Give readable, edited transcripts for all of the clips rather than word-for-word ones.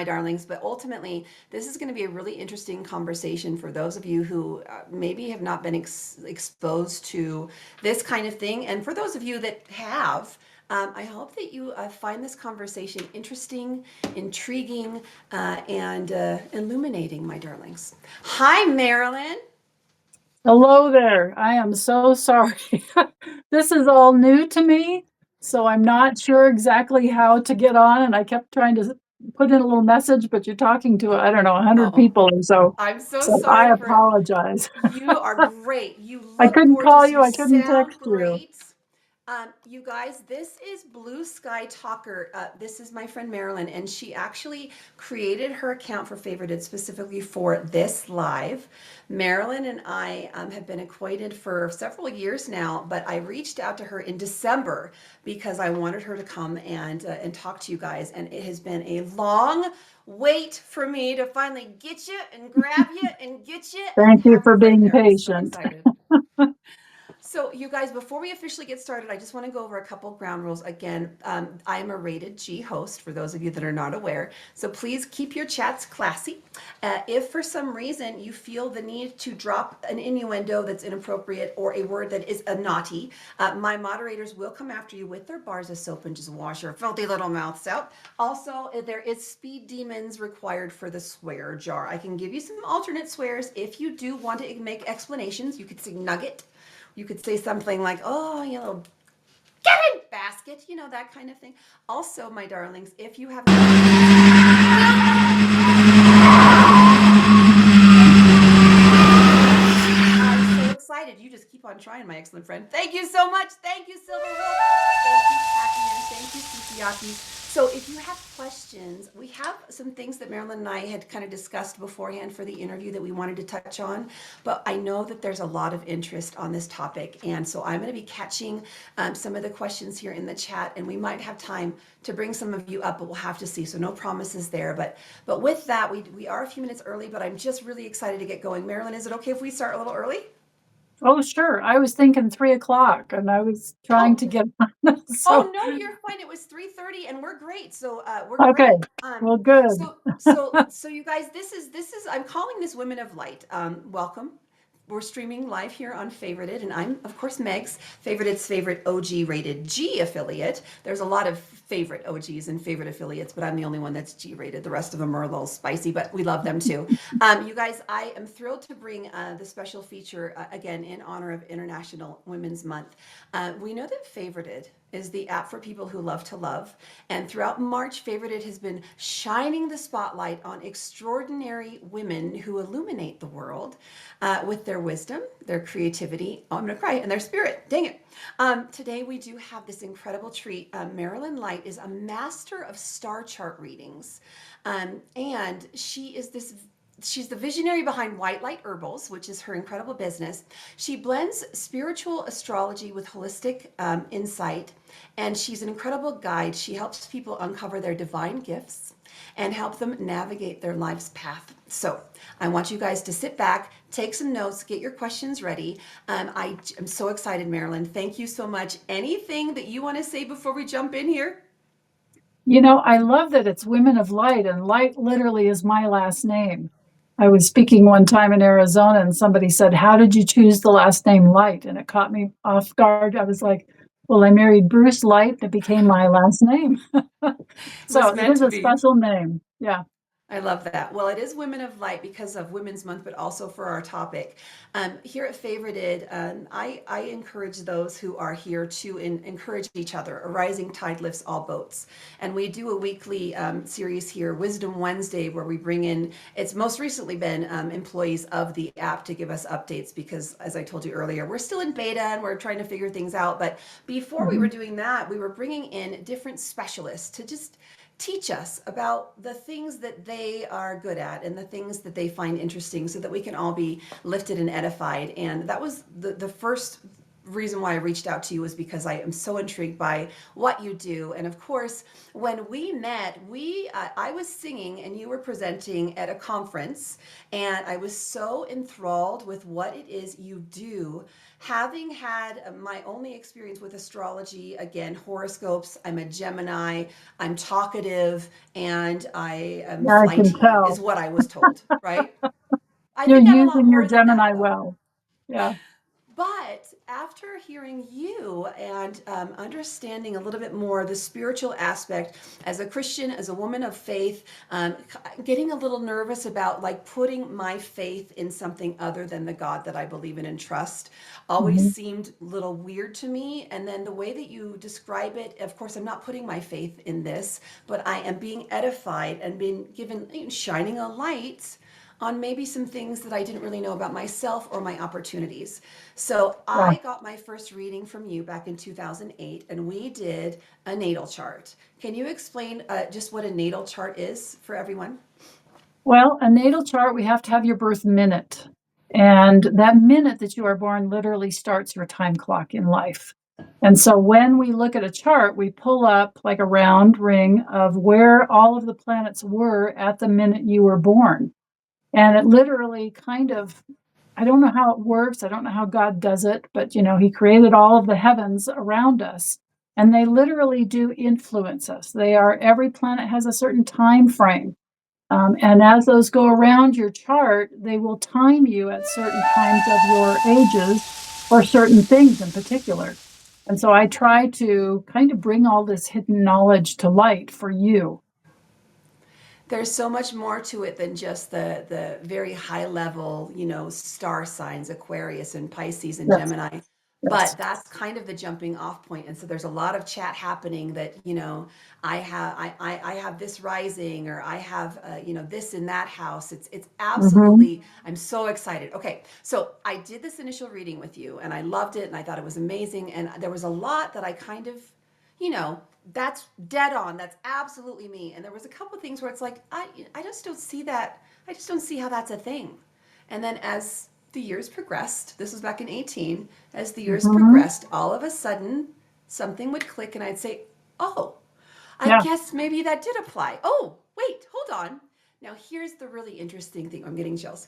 darlings, but ultimately, this is going to be a really interesting conversation for those of you who maybe have not been exposed to this kind of thing. And for those of you that have, I hope that you find this conversation interesting, intriguing, and illuminating, my darlings. Hi, Marilyn. Hello there. I am so sorry. This is all new to me, so I'm not sure exactly how to get on. And I kept trying to put in a little message, but you're talking to, I don't know, 100 Oh, people or so. I'm so So I sorry for apologize. you. Are great. You I look couldn't call gorgeous. you, You I couldn't sound text you. great. You guys, this is Blue Sky Talker. This is my friend Marilyn, and she actually created her account for Favorited specifically for this live. Marilyn and I have been acquainted for several years now, but I reached out to her in December because I wanted her to come and talk to you guys, and it has been a long wait for me to finally get you and grab you and get you and Thank you have for you right being there. I'm so patient. excited. So, you guys, before we officially get started, I just want to go over a couple ground rules. Again, I am a rated G host for those of you that are not aware. So, please keep your chats classy. If for some reason you feel the need to drop an innuendo that's inappropriate or a word that is a naughty, my moderators will come after you with their bars of soap and just wash your filthy little mouths out. Also, there is speed demons required for the swear jar. I can give you some alternate swears if you do want to make explanations. You could say nugget. You could say something like, oh, you little get in basket, that kind of thing. Also, my darlings, if you have I'm so excited. You just keep on trying, my excellent friend. Thank you so much. Thank you, Silver Wolf. Thank you, Pac-Man. Thank you, Sukiyaki. So if you have questions, we have some things that Marilyn and I had kind of discussed beforehand for the interview that we wanted to touch on. But I know that there's a lot of interest on this topic. And so I'm going to be catching some of the questions here in the chat. And we might have time to bring some of you up, but we'll have to see. So no promises there. But with that, we are a few minutes early, but I'm just really excited to get going. Marilyn, is it okay if we start a little early? Oh, sure. I was thinking 3 o'clock and I was trying Oh, to get on. oh So, no, you're fine. It was 3:30 and we're great. So we're okay. great. Well, good. So you guys, this is I'm calling this Women of Light. Welcome. We're streaming live here on Favorited, and I'm, of course, Meg's Favorited's favorite OG rated G affiliate. There's a lot of favorite OGs and favorite affiliates, but I'm the only one that's G rated. The rest of them are a little spicy, but we love them too. You guys, I am thrilled to bring the special feature again in honor of International Women's Month. We know that Favorited is the app for people who love to love. And throughout March, Favorited has been shining the spotlight on extraordinary women who illuminate the world with their wisdom, their creativity, oh, I'm going to cry, and their spirit. Dang it. Today, we do have this incredible treat. Marilyn Light is a master of star chart readings. And she's the visionary behind White Light Herbals, which is her incredible business. She blends spiritual astrology with holistic insight, and she's an incredible guide. She helps people uncover their divine gifts and help them navigate their life's path. So I want you guys to sit back, take some notes, get your questions ready. I am so excited, Marilyn. Thank you so much. Anything that you want to say before we jump in here? I love that it's Women of Light, and Light literally is my last name. I was speaking one time in Arizona, and somebody said, "How did you choose the last name Light?" And it caught me off guard. I was like, "Well, I married Bruce Light. That became my last name." It was So it meant is to a be. special name. Yeah. I love that. Well, it is Women of Light because of Women's Month, but also for our topic. Here at Favorited, I encourage those who are here to encourage each other. A rising tide lifts all boats. And we do a weekly series here, Wisdom Wednesday, where we bring in, it's most recently been employees of the app to give us updates because, as I told you earlier, we're still in beta and we're trying to figure things out. But before we were Mhm. doing that, we were bringing in different specialists to just teach us about the things that they are good at and the things that they find interesting so that we can all be lifted and edified. And that was the first reason why I reached out to you was because I am so intrigued by what you do. And of course, when we met, I was singing and you were presenting at a conference, and I was so enthralled with what it is you do. Having had my only experience with astrology, again, horoscopes, I'm a Gemini, I'm talkative, and I am Yeah, I can flighty, is tell. what I was told, right? I You're think I'm a lot using your more than that, Gemini though. well. Yeah. But after hearing you and understanding a little bit more the spiritual aspect as a Christian, as a woman of faith, getting a little nervous about like putting my faith in something other than the God that I believe in and trust always Hmm. seemed a little weird to me. And then the way that you describe it, of course, I'm not putting my faith in this, but I am being edified and being given, shining a light on maybe some things that I didn't really know about myself or my opportunities. So Yeah. I got my first reading from you back in 2008, and we did a natal chart. Can you explain just what a natal chart is for everyone? Well, a natal chart, we have to have your birth minute. And that minute that you are born literally starts your time clock in life. And so when we look at a chart, we pull up like a round ring of where all of the planets were at the minute you were born. And it literally kind of, I don't know how it works. I don't know how God does it, but he created all of the heavens around us, and they literally do influence us. Every planet has a certain time frame. And as those go around your chart, they will time you at certain times of your ages for certain things in particular. And so I try to kind of bring all this hidden knowledge to light for you. There's so much more to it than just the very high level, star signs, Aquarius and Pisces and Yes, Gemini. yes. But that's kind of the jumping off point. And so there's a lot of chat happening that, I have this rising, or I have this in that house. It's Hmm. absolutely, I'm so excited. Okay, so I did this initial reading with you and I loved it and I thought it was amazing. And there was a lot that I kind of, you know, that's dead on. That's absolutely me. And there was a couple of things where it's like, I just don't see that. I just don't see how that's a thing. And then as the years progressed, this was back in 18, as the years Hmm. progressed, all of a sudden something would click and I'd say, oh, I Yeah. guess maybe that did apply. Oh, wait, hold on. Now, here's the really interesting thing. I'm getting chills.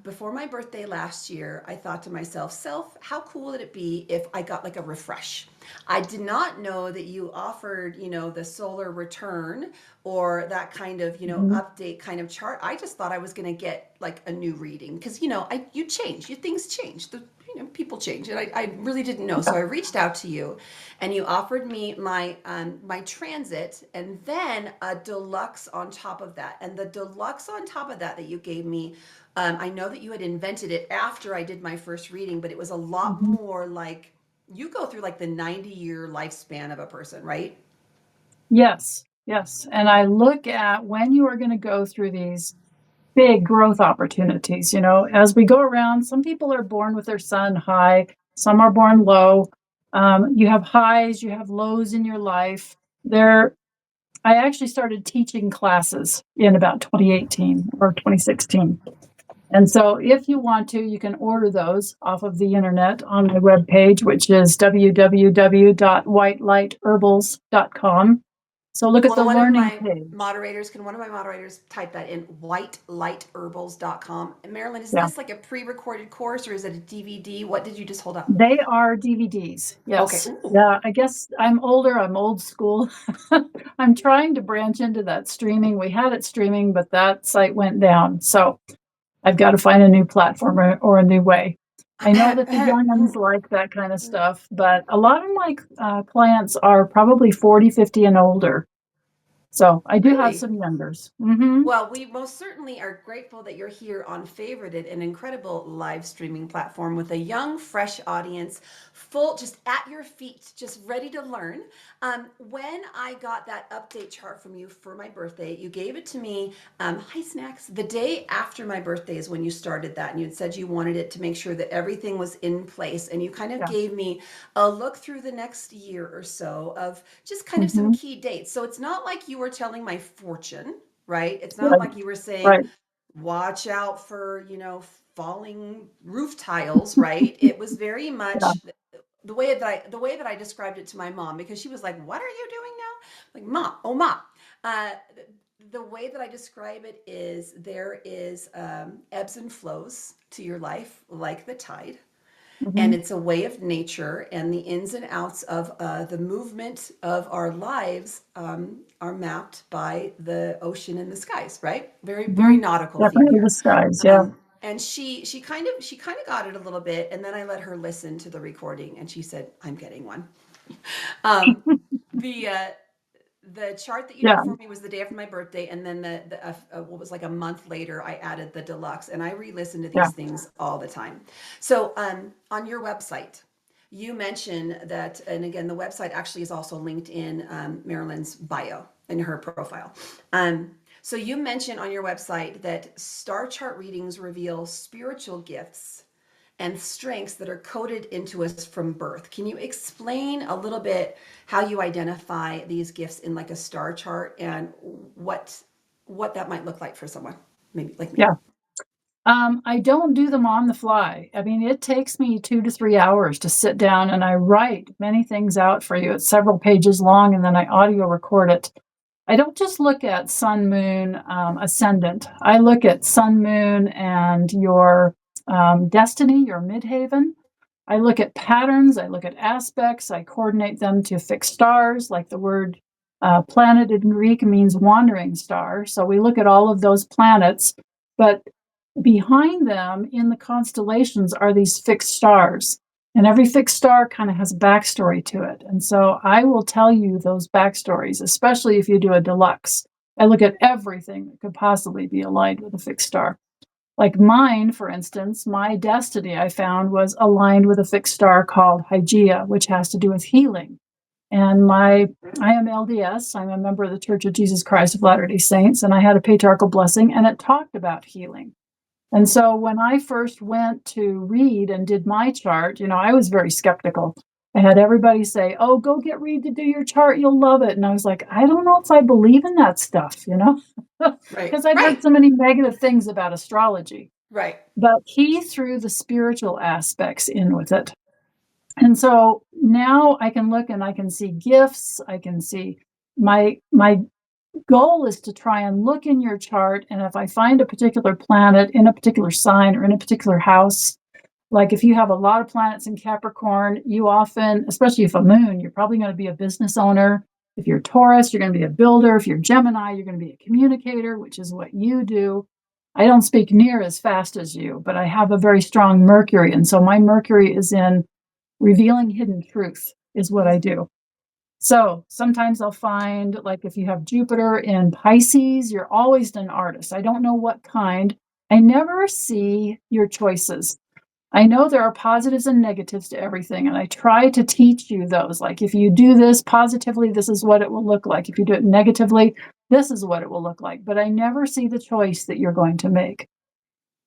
Before my birthday last year, I thought to myself, Self, how cool would it be if I got like a refresh? I did not know that you offered, the solar return or that kind of, Hmm. update kind of chart. I just thought I was going to get like a new reading because, you change, things change. People change, and I really didn't know. So Yeah. I reached out to you, and you offered me my transit, and then a deluxe on top of that. And the deluxe on top of that you gave me, I know that you had invented it after I did my first reading, but it was a lot Hmm. more like you go through like the 90-year lifespan of a person, right? Yes, yes. And I look at when you are going to go through these big growth opportunities. As we go around, some people are born with their sun high, some are born low. You have highs, you have lows in your life. I actually started teaching classes in about 2018 or 2016. And so if you want to, you can order those off of the internet on my webpage, which is www.whiteligherbals.com. So look at Well, the learning page. one of my moderators type that in, whiteligherbals.com. And Marilyn, is Yeah, this like a pre-recorded course or is it a DVD? What did you just hold up? they are DVDs. Okay. Yes. Ooh. Yeah, I guess I'm older. I'm old school. I'm trying to branch into that streaming. We had it streaming, but that site went down. So I've got to find a new platform or a new way. I know that the youngins like that kind of stuff, but a lot of my clients are probably 40, 50, and older. So I do have Really? some youngers. Hmm. Well, we most certainly are grateful that you're here on Favorited, an incredible live streaming platform with a young, fresh audience, full, just at your feet, just ready to learn. When I got that update chart from you for my birthday, you gave it to me. Hi, Snacks. The day after my birthday is when you started that, and you had said you wanted it to make sure that everything was in place. And you kind of Yeah. gave me a look through the next year or so of just kind of some Hmm. key dates. So it's not like you were telling my fortune, right? It's not Right. like you were saying Right. watch out for, falling roof tiles, right? It was very Yeah. much the way that I described it to my mom, because she was like, "What are you doing now?" Like, "Mom, oh mom." Uh, the way that I describe it is there is ebbs and flows to your life, like the tide, and Mhm. it's a way of nature, and the ins and outs of the movement of our lives are mapped by the ocean and the skies, right? Very, very Mhm. nautical theme Definitely the here. skies. Yeah. And she kind of got it a little bit, and then I let her listen to the recording, and she said, "I'm getting one." um, the uh, the chart that you did Yeah. for me was the day after my birthday, and then what was like a month later, I added the deluxe, and I re-listen to Yeah. these things all the time. So on your website, you mention that, and again, the website actually is also linked in Marilyn's bio in her profile. So you mention on your website that star chart readings reveal spiritual gifts and strengths that are coded into us from birth. Can you explain a little bit how you identify these gifts in like a star chart, and what that might look like for someone maybe like me? Yeah. I don't do them on the fly. I mean, it takes me 2 to 3 hours to sit down and I write many things out for you. It's several pages long, and then I audio record it. I don't just look at sun, moon, ascendant. I look at sun, moon, and your destiny, your midhaven. I look at patterns. I look at aspects. I coordinate them to fixed stars, like the word planet in Greek means wandering star. So we look at all of those planets, but behind them in the constellations are these fixed stars. And every fixed star kind of has a backstory to it. And so I will tell you those backstories, especially if you do a deluxe. I look at everything that could possibly be aligned with a fixed star. Like mine, for instance, my destiny I found was aligned with a fixed star called Hygeia, which has to do with healing. And I am LDS. I'm a member of the Church of Jesus Christ of Latter-day Saints, and I had a patriarchal blessing, and it talked about healing. And Mm, so when I first went to read and did my chart, I was very skeptical. I had everybody say, "Oh, go get Reed to do your chart. You'll love it." And I was like, I don't know if I believe in that stuff, right, because I'd heard right, so many negative things about astrology. right. But he threw the spiritual aspects in with it. And so now I can look and I can see gifts. I can see my goal is to try and look in your chart. And if I find a particular planet in a particular sign or in a particular house, like if you have a lot of planets in Capricorn, you often, especially if a moon, you're probably going to be a business owner. If you're Taurus, you're going to be a builder. If you're Gemini, you're going to be a communicator, which is what you do. I don't speak near as fast as you, but I have a very strong Mercury. And so my Mercury is in revealing hidden truth, is what I Mm, do. So sometimes I'll find, like, if you have Jupiter in Pisces, you're always an artist. I don't know what kind. I never see your choices. I know there are positives and negatives to everything, and I try to teach you those. Like, if you do this positively, this is what it will look like. If you do it negatively, this is what it will look like. But I never see the choice that you're going to make.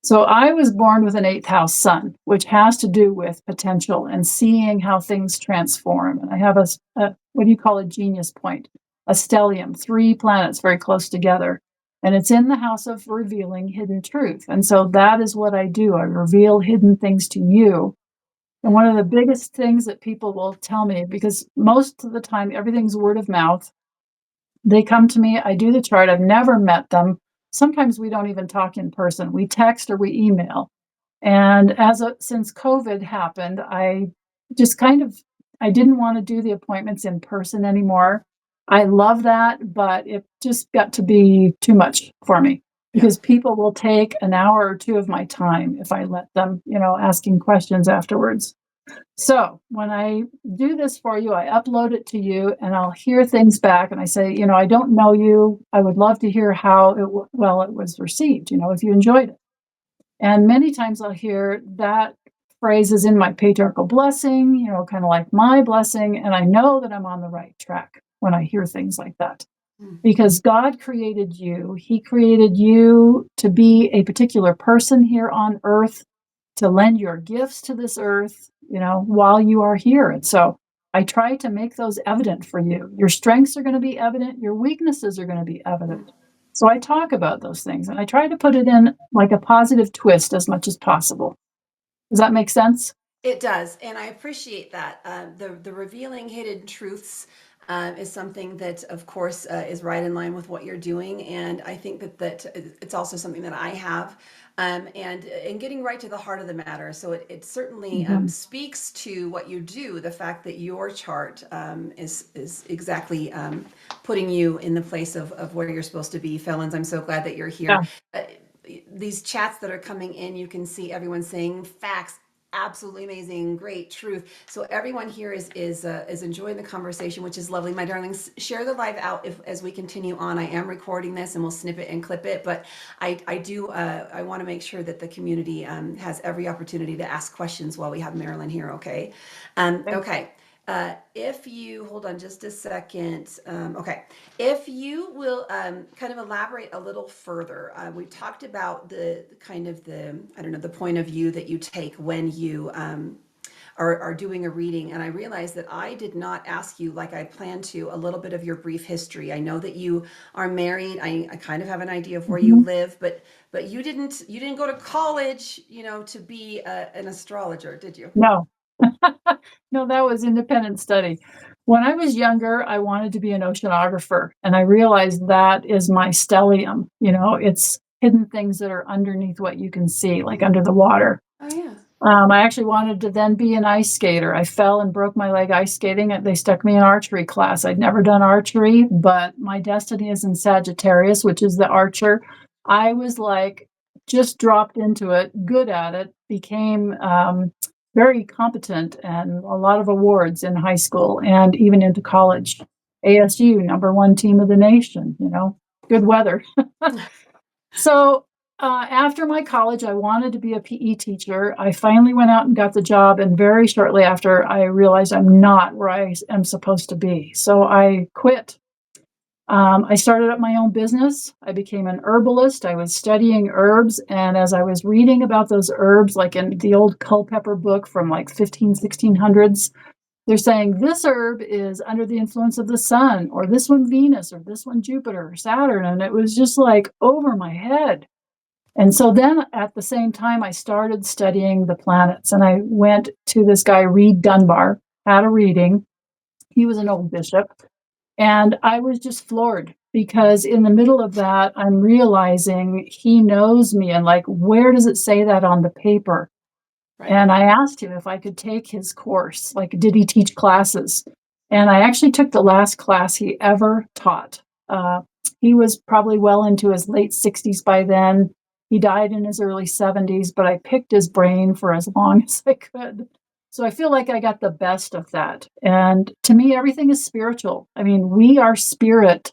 So I was born with an eighth house sun, which has to do with potential and seeing how things transform. And I have a what do you call a genius point? A stellium, three planets very close together. And it's in the house of revealing hidden truth. And so that is what I do. I reveal hidden things to you. And one mm, of the biggest things that people will tell me, because most of the time everything's word of mouth, they come to me, I do the chart, I've never met them. Sometimes we don't even talk in person. We text or we email. And since COVID happened, I just kind of I didn't want to do the appointments in person anymore. I love that, but it just got to be too much for me yeah. because people will take an hour or two of my time if I let them, asking questions afterwards. So when I do this for you, I upload it to you and I'll hear things back and I say, I don't know you. I would love to hear how it was received, if you enjoyed it. And many times I'll hear that phrase is in my patriarchal blessing, kind of like my blessing. And I know that I'm on the right track when I hear things like that. Mm, Because God created you. He created you to be a particular person here on earth, to lend your gifts to this earth, while you are here. And so I try to make those evident for you. Your strengths are going to be evident, your weaknesses are going to be mm, evident. So I talk about those things and I try to put it in like a positive twist as much as possible. Does that make sense? It does, and I appreciate that. The revealing hidden truths is something that, of course, is right in line with what you're doing, and I think that it's also something that I have, and getting right to the heart of the matter. So it certainly Mhm. speaks to what you do. The fact that your chart is exactly putting you in the place of where you're supposed to be. Felons, I'm so glad that you're Yeah. here. Uh, these chats that are coming in, you can see everyone saying facts, absolutely amazing, great, truth. So everyone here is enjoying the conversation, which is lovely. My darlings, share the live out if as we continue on. I am recording this and we'll snip it and clip it, but I do I want to make sure that the community has every opportunity to ask questions while we have Marilyn here. Okay, Okay. okay. If you hold on just a second, okay. If you will kind of elaborate a little further, we talked about the kind of the, I don't know, the point of view that you take when you are doing a reading. And I realized that I did not ask you, like I planned to, a little bit of your brief history. I know that you are married. I kind of have an idea of where you Mhm. live, but you didn't go to college, to be an astrologer, did you? No. No, that was independent study. When I was younger, I wanted to be an oceanographer, and I realized that is my stellium. It's hidden things that are underneath what you can see, like under the water. Oh yeah. I actually wanted to then be an ice skater. I fell and broke my leg ice skating. They stuck me in archery class. I'd never done archery, but my destiny is in Sagittarius, which is the archer. I was like, just dropped into it, good at it, became very competent, and a lot of awards in high school and even into college. ASU, number one team of the nation, good weather. So after my college, I wanted to be a PE teacher. I finally went out and got the job, and very shortly after, I realized I'm not where I am supposed to be. So I quit. I started up my own business. I became an herbalist. I was studying herbs, and as I was reading about those herbs, like in the old Culpeper book from like 1600s, they're saying this herb is under the influence of the sun, or this one Venus, or this one Jupiter, or Saturn, and it was just like over my head. And so then at the same time, I started studying the planets, and I went to this guy, Reed Dunbar, had a reading. He was an old bishop. And I was just floored because in the middle of that, I'm realizing he knows me, and like, where does it say that on the paper? Right. And I asked him if I could take his course. Like, did he teach classes? And I actually took the last class he ever taught. He was probably well into his late 60s by then. He died in his early 70s, but I picked his brain for as long as I could. So I feel like I got the best of that. And to me, everything is spiritual. I mean, we are spirit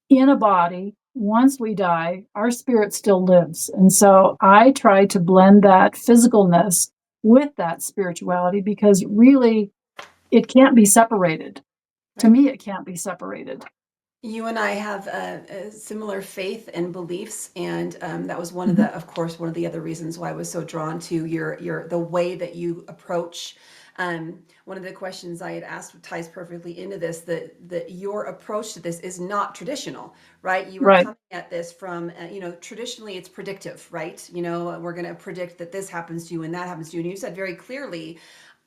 in a body. Once we die, our spirit still lives. And so I try to blend that physicalness with that spirituality because really it can't be separated. To Right. me, it can't be separated. You and I have a similar faith and beliefs, and that was Mhm. of course, one of the other reasons why I was so drawn to the way that you approach. One of the questions I had asked ties perfectly into this. That your approach to this is not traditional, right? You are Right. coming at this from, traditionally it's predictive, right? We're going to predict that this happens to you and that happens to you, and you said very clearly,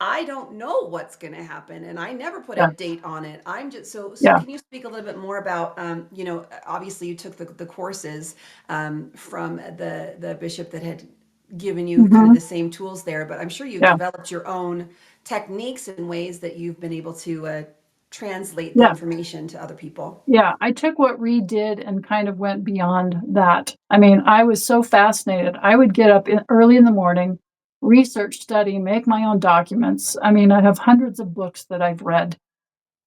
I don't know what's going to happen, and I never put a Yeah. date on it. I'm just so. Yeah. Can you speak a little bit more about, obviously you took the courses from the bishop that had given you kind of Hmm. the same tools there, but I'm sure you've Yeah. developed your own techniques and ways that you've been able to translate the Yeah. information to other people. Yeah. I took what Reed did and kind of went beyond that. I mean, I was so fascinated. I would get up early in the morning, research, study, make my own documents. I mean, I have hundreds of books that I've read.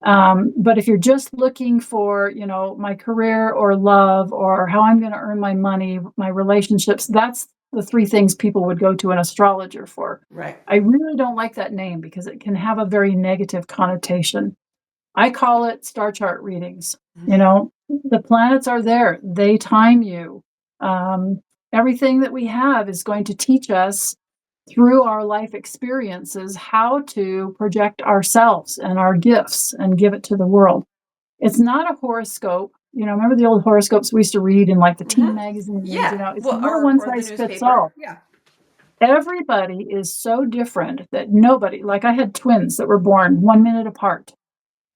But if you're just looking for, my career or love or how I'm going to earn my money, my relationships, that's the three things people would go to an astrologer for. Right. I really don't like that name because it can have a very negative connotation. I call it star chart readings. The planets are there, they time you. Um, Everything that we have is going to teach us through our life experiences how to project ourselves and our gifts and give it to the world. It's not a horoscope. remember the old horoscopes we used to read in like the teen Hmm. magazines? Yeah. It's Well, not a one or the size fits newspaper. all. Yeah. Everybody is so different that nobody, like I had twins that were born 1 minute apart.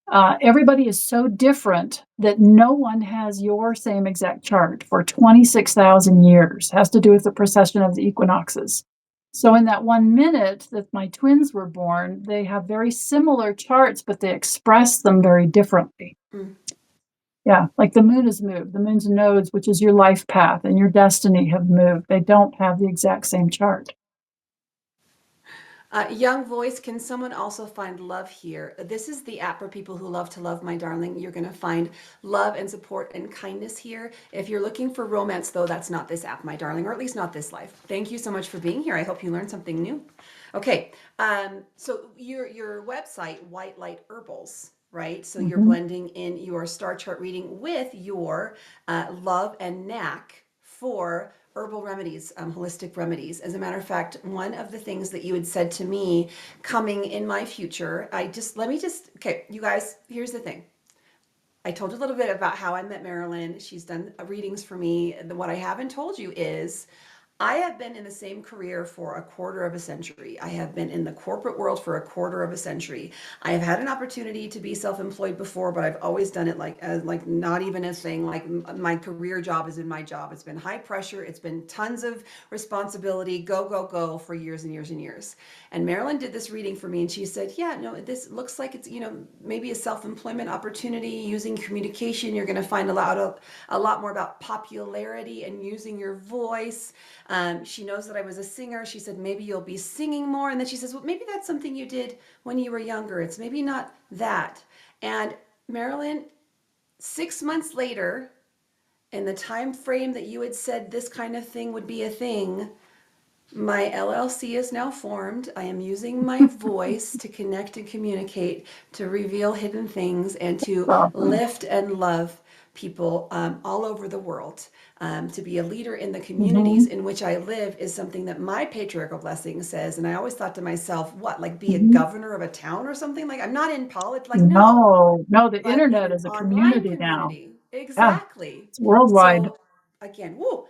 Everybody is so different that no one has your same exact chart for 26,000 years. It has to do with the precession of the equinoxes. So in that 1 minute that my twins were born, they have very similar charts, but they express them very differently. Mm. Yeah, like the moon has moved. The moon's nodes, which is your life path and your destiny, have moved. They don't have the exact same chart. Young voice, can someone also find love here? This is the app for people who love to love, my darling. You're going to find love and support and kindness here. If you're looking for romance, though, that's not this app, my darling, or at least not this life. Thank you so much for being here. I hope you learned something new. Okay, so your website, White Light Herbals, right? So you're Mm-hmm. blending in your star chart reading with your love and knack for herbal remedies, holistic remedies. As a matter of fact, one of the things that you had said to me coming in my future, okay, you guys, here's the thing. I told you a little bit about how I met Marilyn. She's done readings for me. What I haven't told you is I have been in the same career for a quarter of a century. I have been in the corporate world for a quarter of a century. I have had an opportunity to be self-employed before, but I've always done it like not even a thing. Like my career job has been my job. It's been high pressure. It's been tons of responsibility. Go, go, go for years and years and years. And Marilyn did this reading for me, and she said, "Yeah, no, this looks like it's maybe a self-employment opportunity using communication. You're going to find a lot more about popularity and using your voice." She knows that I was a singer. She said, maybe you'll be singing more. And then she says, well, maybe that's something you did when you were younger. It's maybe not that. And Marilyn, 6 months later, in the time frame that you had said this kind of thing would be a thing, my LLC is now formed. I am using my voice to connect and communicate, to reveal hidden things, and to Awesome. lift and love people all over the world. To be a leader in the communities Mm-hmm. in which I live is something that my patriarchal blessing says. And I always thought to myself, what, like be a Mm-hmm. governor of a town or something? Like I'm not in politics. Like, no, No, no, the but in internet an is a online community now. community. Yeah, Exactly. it's worldwide. So again, woo.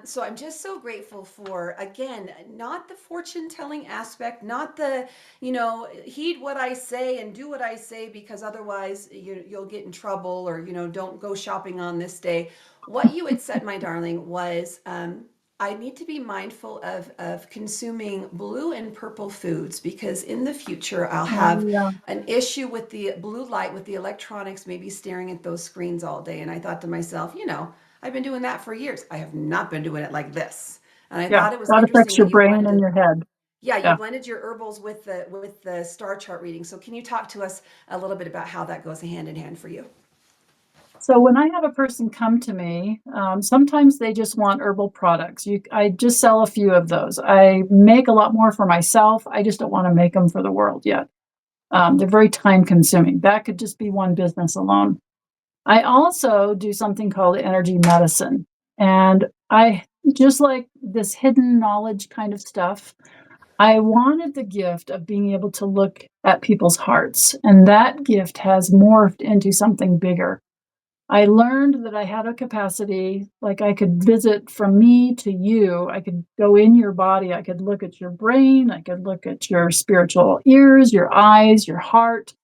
So I'm just so grateful for, again, not the fortune telling aspect, not the, heed what I say and do what I say because otherwise you'll get in trouble, or, don't go shopping on this day. What you had said, my darling, was I need to be mindful of consuming blue and purple foods because in the future I'll have Yeah. an issue with the blue light, with the electronics, maybe staring at those screens all day. And I thought to myself, I've been doing that for years. I have not been doing it like this. And I Yeah, thought it was that affects interesting your that you brain and blended. your head. Yeah, you Yeah. blended your herbals with the star chart reading. So can you talk to us a little bit about how that goes hand in hand for you? So when I have a person come to me, sometimes they just want herbal products. I just sell a few of those. I make a lot more for myself. I just don't want to make them for the world yet. They're very time consuming. That could just be one business alone. I also do something called energy medicine. And I just like this hidden knowledge kind of stuff. I wanted the gift of being able to look at people's hearts. And that gift has morphed into something bigger. I learned that I had a capacity, like I could visit from me to you. I could go in your body. I could look at your brain. I could look at your spiritual ears, your eyes, your heart.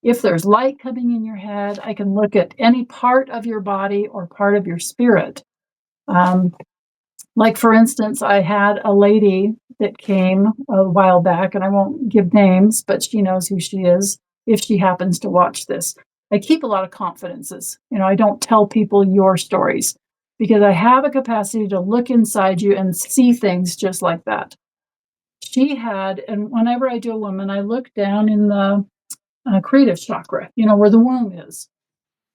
If there's light coming in your head, I can look at any part of your body or part of your spirit. Um, like, for instance, I had a lady that came a while back, and I won't give names, but she knows who she is if she happens to watch this. I keep a lot of confidences. I don't tell people your stories because I have a capacity to look inside you and see things just like that. She had, and whenever I do a woman, I look down in the creative chakra, where the womb is.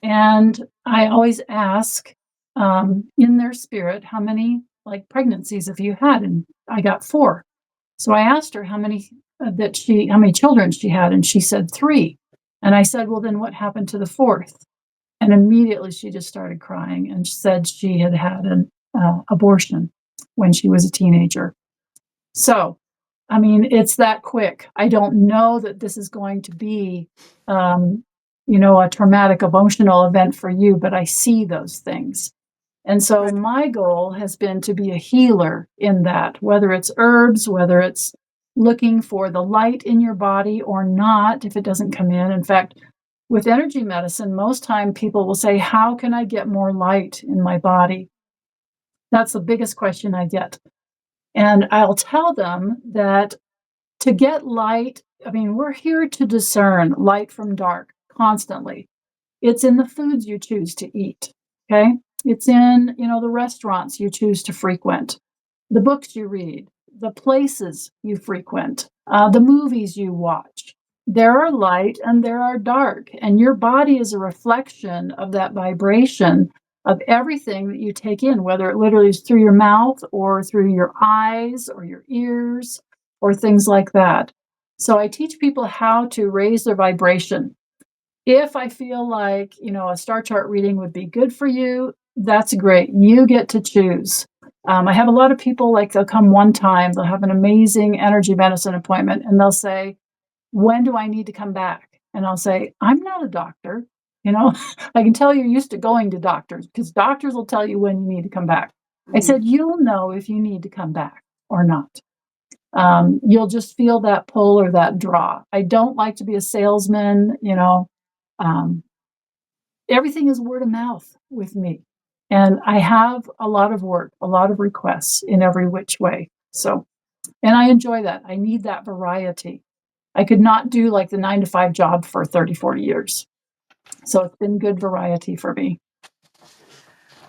And I always ask in their spirit, how many like pregnancies have you had? And I got 4. So I asked her how many children she had, and she said 3. And I said, well, then what happened to the 4th? And immediately she just started crying and said she had had an abortion when she was a teenager. So, I mean, it's that quick. I don't know that this is going to be um, a traumatic emotional event for you, but I see those things. And so Right. my goal has been to be a healer in that, whether it's herbs, whether it's looking for the light in your body or not, if it doesn't come in. In fact, with energy medicine, most time people will say, how can I get more light in my body? That's the biggest question I get. And I'll tell them that to get light, I mean, we're here to discern light from dark constantly. It's in the foods you choose to eat. Okay. It's in, the restaurants you choose to frequent, the books you read, the places you frequent, the movies you watch. There are light and there are dark, and your body is a reflection of that vibration of everything that you take in, whether it literally is through your mouth or through your eyes or your ears or things like that. So I teach people how to raise their vibration. If I feel like, a star chart reading would be good for you, that's great. You get to choose. I have a lot of people, like, they'll come one time, they'll have an amazing energy medicine appointment, and they'll say, when do I need to come back? And I'll say, I'm not a doctor. I can tell you're used to going to doctors because doctors will tell you when you need to come back. I Hmm. said, you'll know if you need to come back or not. You'll just feel that pull or that draw. I don't like to be a salesman. Um, Everything is word of mouth with me. And I have a lot of work, a lot of requests in every which way. So, and I enjoy that. I need that variety. I could not do like the 9 to 5 job for 30, 40 years. So it's been good variety for me.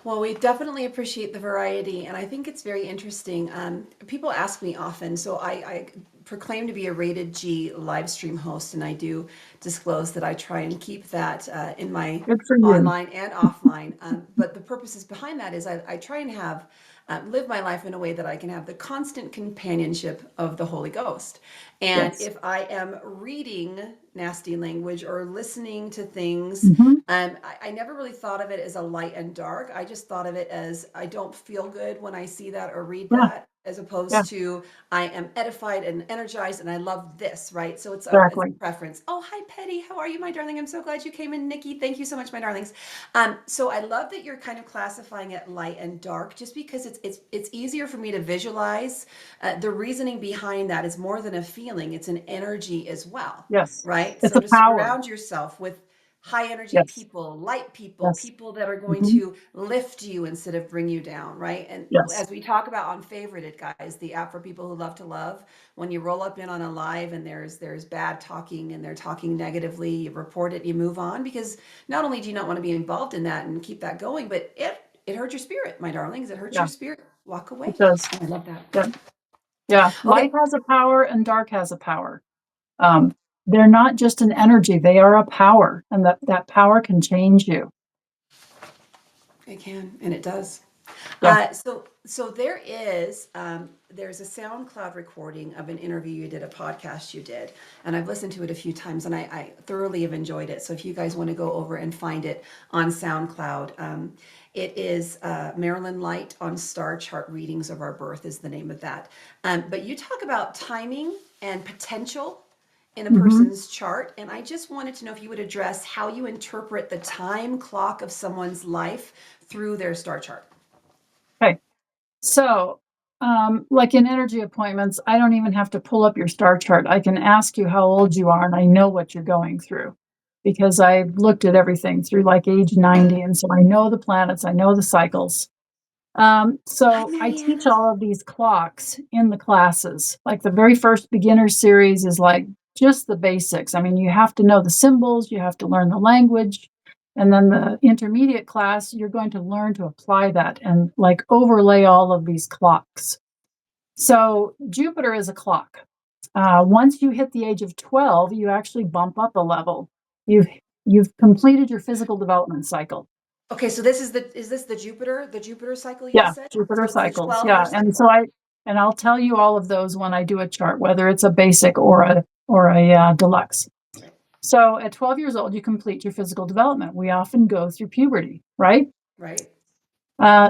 Well, we definitely appreciate the variety, and I think it's very interesting. People ask me often, so I proclaim to be a rated G live stream host, and I do disclose that I try and keep that in my Good for you. online and offline. But the purposes behind that is I try and have live my life in a way that I can have the constant companionship of the Holy Ghost. And Yes. if I am reading nasty language or listening to things, Hmm. I never really thought of it as a light and dark. I just thought of it as I don't feel good when I see that or read Yeah. that, as opposed Yeah. to I am edified and energized and I love this, right? So it's a Exactly. preference. Oh, hi, Petty. How are you, my darling? I'm so glad you came in, Nikki. Thank you so much, my darlings. So I love that you're kind of classifying it light and dark, just because it's easier for me to visualize. The reasoning behind that is more than a feeling; it's an energy as well, Yes. right? It's So a to power. surround yourself with high energy Yes. people, light people, Yes. people that are going Hmm. to lift you instead of bring you down, right? And Yes. as we talk about on Favorited, guys, the app for people who love to love, when you roll up in on a live and there's bad talking and they're talking negatively, you report it, you move on, because not only do you not want to be involved in that and keep that going, but it hurts your spirit, my darlings. It hurts Yeah. your spirit. Walk away. It does. I love that. Yeah. Yeah. Light Okay. has a power and dark has a power. Um, they're not just an energy, they are a power, and that power can change you. It can, and it does. Yeah. So there's a SoundCloud recording of an interview you did, a podcast you did, and I've listened to it a few times, and I thoroughly have enjoyed it. So if you guys want to go over and find it on SoundCloud, it is Marilyn Light on Star Chart Readings of Our Birth is the name of that. But you talk about timing and potential in a Hmm. person's chart, and I just wanted to know if you would address how you interpret the time clock of someone's life through their star chart. Okay. So, like in energy appointments, I don't even have to pull up your star chart. I can ask you how old you are, and I know what you're going through because I've looked at everything through like age 90. And so I know the planets, I know the cycles. Hi, So I teach Mariana. all of these clocks in the classes. Like the very first beginner series is like just the basics. I mean, you have to know the symbols, you have to learn the language. And then the intermediate class, you're going to learn to apply that and like overlay all of these clocks. So Jupiter is a clock. Once you hit the age of 12, you actually bump up a level. You've you've completed your physical development cycle. Okay, so is this the Jupiter cycle you Yeah, just said? Jupiter So it's a cycles. 12-year Yeah. And cycle. so and I'll tell you all of those when I do a chart, whether it's a basic or a deluxe. Right. So at 12 years old, you complete your physical development. We often go through puberty, right? Right.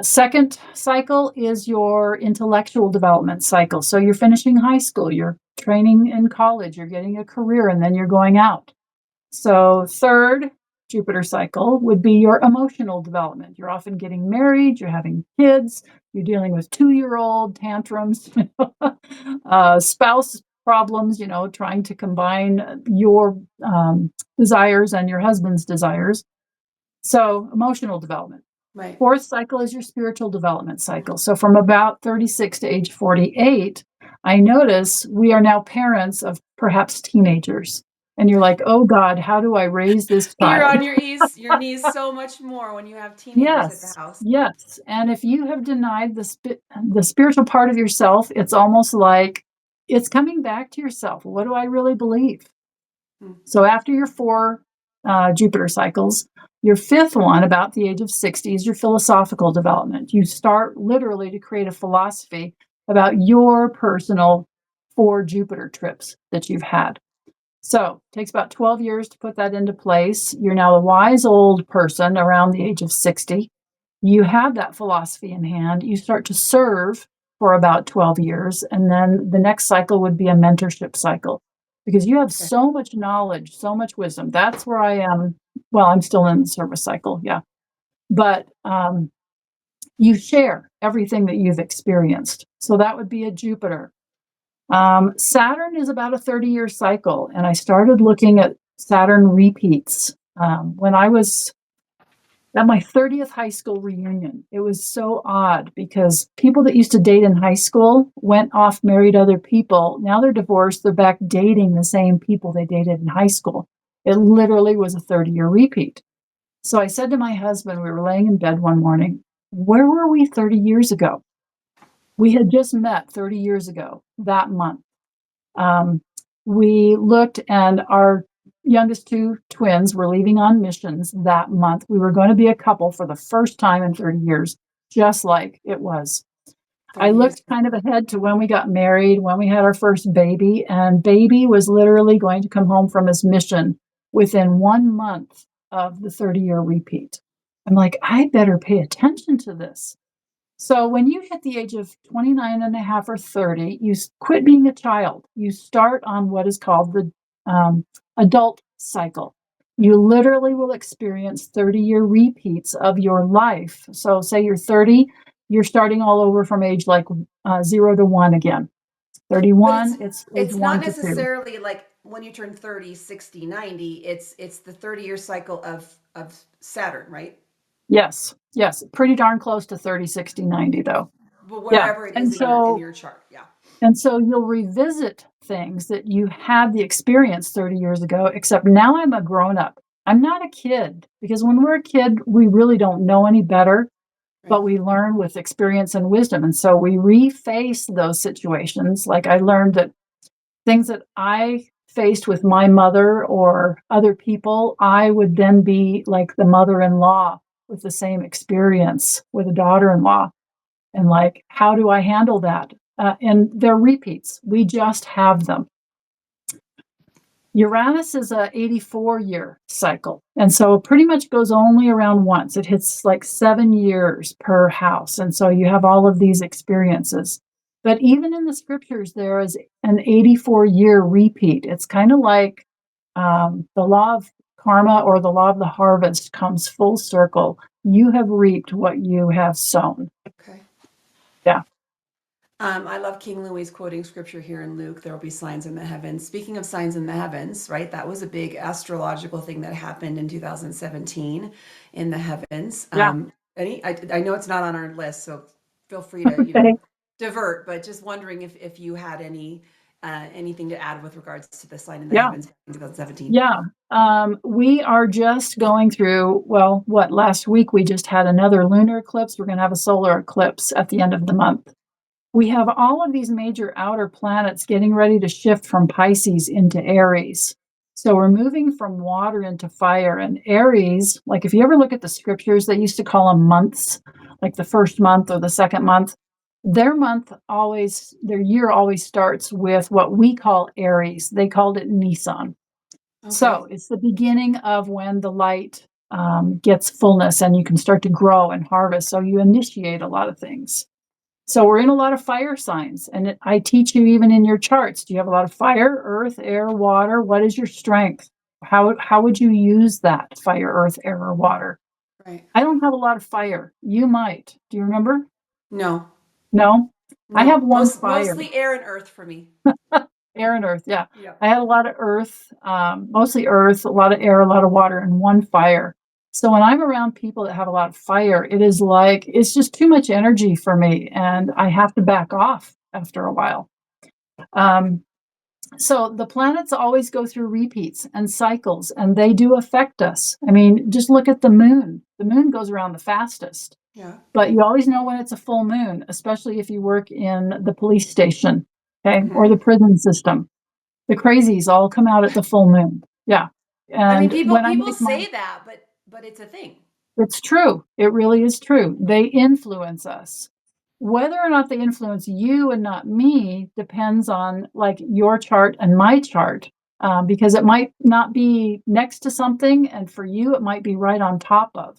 Second cycle is your intellectual development cycle. So you're finishing high school, you're training in college, you're getting a career, and then you're going out. So third Jupiter cycle would be your emotional development. You're often getting married, you're having kids, you're dealing with 2-year-old tantrums, spouse problems, trying to combine your desires and your husband's desires. So, emotional development. Right. Fourth cycle is your spiritual development cycle. So, from about 36 to age 48, I notice we are now parents of perhaps teenagers. And you're like, oh God, how do I raise this You're child? on your knees so much more when you have teenagers at the Yes, house. yes. And if you have denied the spiritual part of yourself, it's almost like it's coming back to yourself. What do I really believe? Hmm. So after your 4 Jupiter cycles, your 5th one, about the age of 60, is your philosophical development. You start literally to create a philosophy about your personal 4 Jupiter trips that you've had. So it takes about 12 years to put that into place. You're now a wise old person around the age of 60. You have that philosophy in hand. You start to serve for about 12 years. And then the next cycle would be a mentorship cycle because you have Okay. so much knowledge, so much wisdom. That's where I am. Well, I'm still in the service cycle. Yeah. But you share everything that you've experienced. So that would be a Jupiter. Saturn is about a 30-year cycle, and I started looking at Saturn repeats when I was at my 30th high school reunion. It was so odd because people that used to date in high school went off, married other people. Now they're divorced, they're back dating the same people they dated in high school. It literally was a 30-year repeat. So I said to my husband, we were laying in bed one morning, where were we 30 years ago? We had just met 30 years ago that month. Um, we looked, and our youngest 2 twins were leaving on missions that month. We were going to be a couple for the first time in 30 years, just like it was. I 30 years. looked kind of ahead to when we got married, when we had our first baby, and baby was literally going to come home from his mission within 1 month of the 30-year repeat. I'm like, I better pay attention to this. So when you hit the age of 29 and a half or 30, you quit being a child. You start on what is called the adult cycle. You literally will experience 30-year repeats of your life. So say you're 30, you're starting all over from age like 0 to 1 again. But it's 31, it's age it's not 1 to 2. necessarily like when you turn 30, 60, 90. It's the 30-year cycle of Saturn, right? Yes, yes, pretty darn close to 30, 60, 90 though. But Yeah. wherever it And is in your so chart. Yeah. you'll revisit things that you had the experience 30 years ago, except now I'm a grown up. I'm not a kid because when we're a kid, we really don't know any better, Right. but we learn with experience and wisdom. And so we reface those situations. Like I learned that things that I faced with my mother or other people, I would then be like the mother in law with the same experience with a daughter in law. And like, how do I handle that? And they're repeats. We just have them. Uranus is a 84-year cycle. And so it pretty much goes only around once. It hits like 7 years per house. And so you have all of these experiences. But even in the scriptures, there is an 84-year repeat. It's kind of like the law of karma or the law of the harvest comes full circle. You have reaped what you have sown. Okay. Yeah. I love King Louis quoting scripture here in Luke. There will be signs in the heavens. Speaking of signs in the heavens, right? That was a big astrological thing that happened in 2017 in the heavens. Yeah. I know it's not on our list, so feel free to, Okay. divert, but just wondering if you had anything to add with regards to the sign in the Yeah. heavens in 2017. Yeah. We are just going through, well, last week we just had another lunar eclipse. We're going to have a solar eclipse at the end of the month. We have all of these major outer planets getting ready to shift from Pisces into Aries. So we're moving from water into fire. And Aries, like if you ever look at the scriptures, they used to call them months, like the first month or the second month. Their year always starts with what we call Aries. They called it Nisan. Okay. So it's the beginning of when the light gets fullness and you can start to grow and harvest. So you initiate a lot of things. So we're in a lot of fire signs. And I teach you even in your charts. Do you have a lot of fire, earth, air, water? What is your strength? How would you use that fire, earth, air, or water? Right. I don't have a lot of fire. You might. Do you remember? No. No? I No. have one fire. Mostly air and earth for me. Air and earth, yeah. Yeah. I had a lot of earth, mostly earth, a lot of air, a lot of water, and one fire. So when I'm around people that have a lot of fire, it is like it's just too much energy for me, and I have to back off after a while. Um, so the planets always go through repeats and cycles, and they do affect us. I mean, just look at the moon. The moon goes around the fastest, Yeah. but you always know when it's a full moon, especially if you work in the police station, okay, or Hmm. the prison system. The crazies all come out at the full moon. Yeah. I mean, And when I people make my, say that, but it's a thing. it's true. It really is true. They influence us. Whether or not they influence you and not me depends on like your chart and my chart, because it might not be next to something, and for you, it might be right on top of.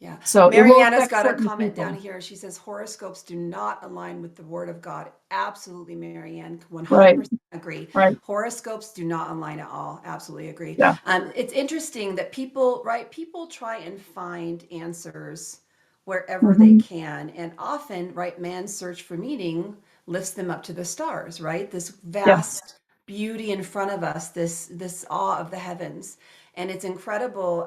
Yeah. So it will Mariana's affect got a certain comment down people. here. She says horoscopes do not align with the word of God. Absolutely, Marianne. Right. 100% agree. Right. Horoscopes do not align at all. Absolutely agree. Yeah. It's interesting that people, right, people try and find answers wherever they Hmm. can. And often, right, man's search for meaning lifts them up to the stars, right? This Yeah. vast beauty in front of us, this awe of the heavens. And it's incredible,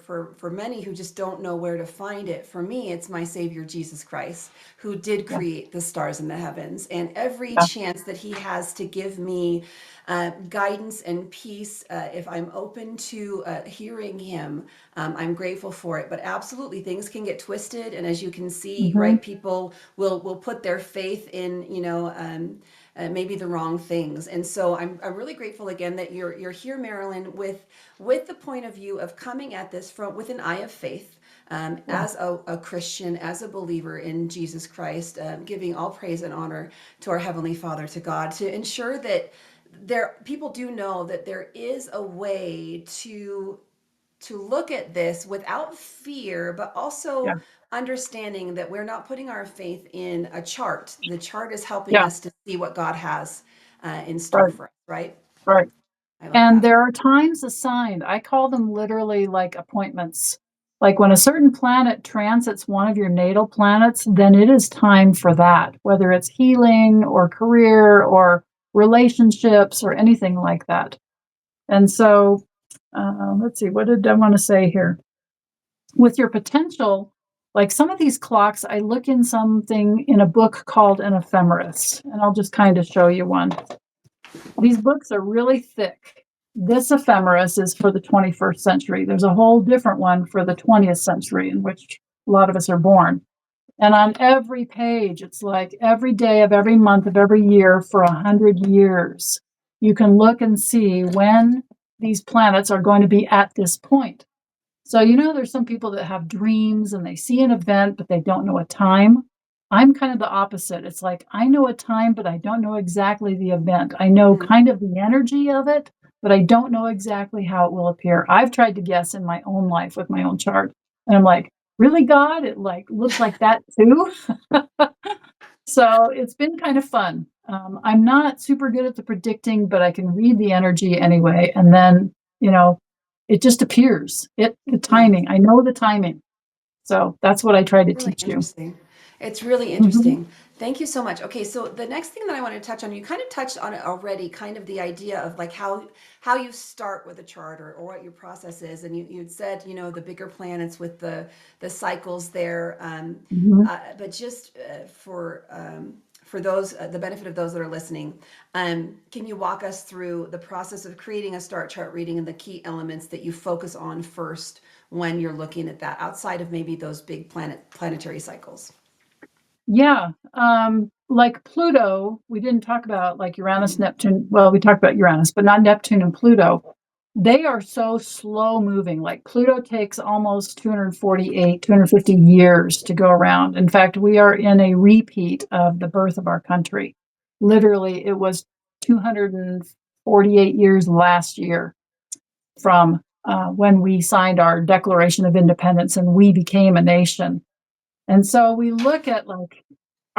for many who just don't know where to find it. For me, it's my Savior Jesus Christ, who did Yeah. create the stars in the heavens, and every Yeah. chance that He has to give me guidance and peace, if I'm open to hearing Him, I'm grateful for it. But absolutely, things can get twisted, and as you can see, Hmm. right, people will put their faith in, maybe the wrong things. And so I'm really grateful again that you're here, Marilyn, with the point of view of coming at this from with an eye of faith, Yeah. as a Christian, as a believer in Jesus Christ, giving all praise and honor to our Heavenly Father, to God, to ensure that people do know that there is a way to look at this without fear, but Yeah. also understanding that we're not putting our faith in a chart. The chart is helping Yeah. us to see what God has in store Right. for us, right? Right. I love And that. there are times assigned. I call them literally like appointments. Like when a certain planet transits one of your natal planets, then it is time for that, whether it's healing or career or relationships or anything like that. And so, let's see, what did I want to say here? With your potential, like some of these clocks, I look in something in a book called An Ephemeris, and I'll just kind of show you one. These books are really thick. This ephemeris is for the 21st century. There's a whole different one for the 20th century, in which a lot of us are born. And on every page, it's like every day of every month of every year for 100 years. You can look and see when these planets are going to be at this point. So, there's some people that have dreams and they see an event, but they don't know a time. I'm kind of the opposite. It's like I know a time, but I don't know exactly the event. I know Mhm. kind of the energy of it, but I don't know exactly how it will appear. I've tried to guess in my own life with my own chart, and I'm like, really, God? It like looks like that too. So it's been kind of fun. I'm not super good at the predicting, but I can read the energy anyway, and then you know it just appears. The Yeah. timing. I know the timing, so that's what I try to Really teach you. interesting. It's really Hmm. interesting. Thank you so much. Okay, so the next thing that I want to touch on, you kind of touched on it already, kind of the idea of like how you start with a chart, or what your process is. And you'd said, the bigger planets with the cycles there. Hmm. But just for those, the benefit of those that are listening, can you walk us through the process of creating a start chart reading and the key elements that you focus on first when you're looking at that, outside of maybe those big planetary cycles? Yeah, like Pluto, we didn't talk about like Uranus, Mhm. Neptune. Well, we talked about Uranus, but not Neptune and Pluto. They are so slow moving. Like Pluto takes almost 248, 250 years to go around. In fact, we are in a repeat of the birth of our country. Literally, it was 248 years last year from when we signed our Declaration of Independence and we became a nation. And so we look at like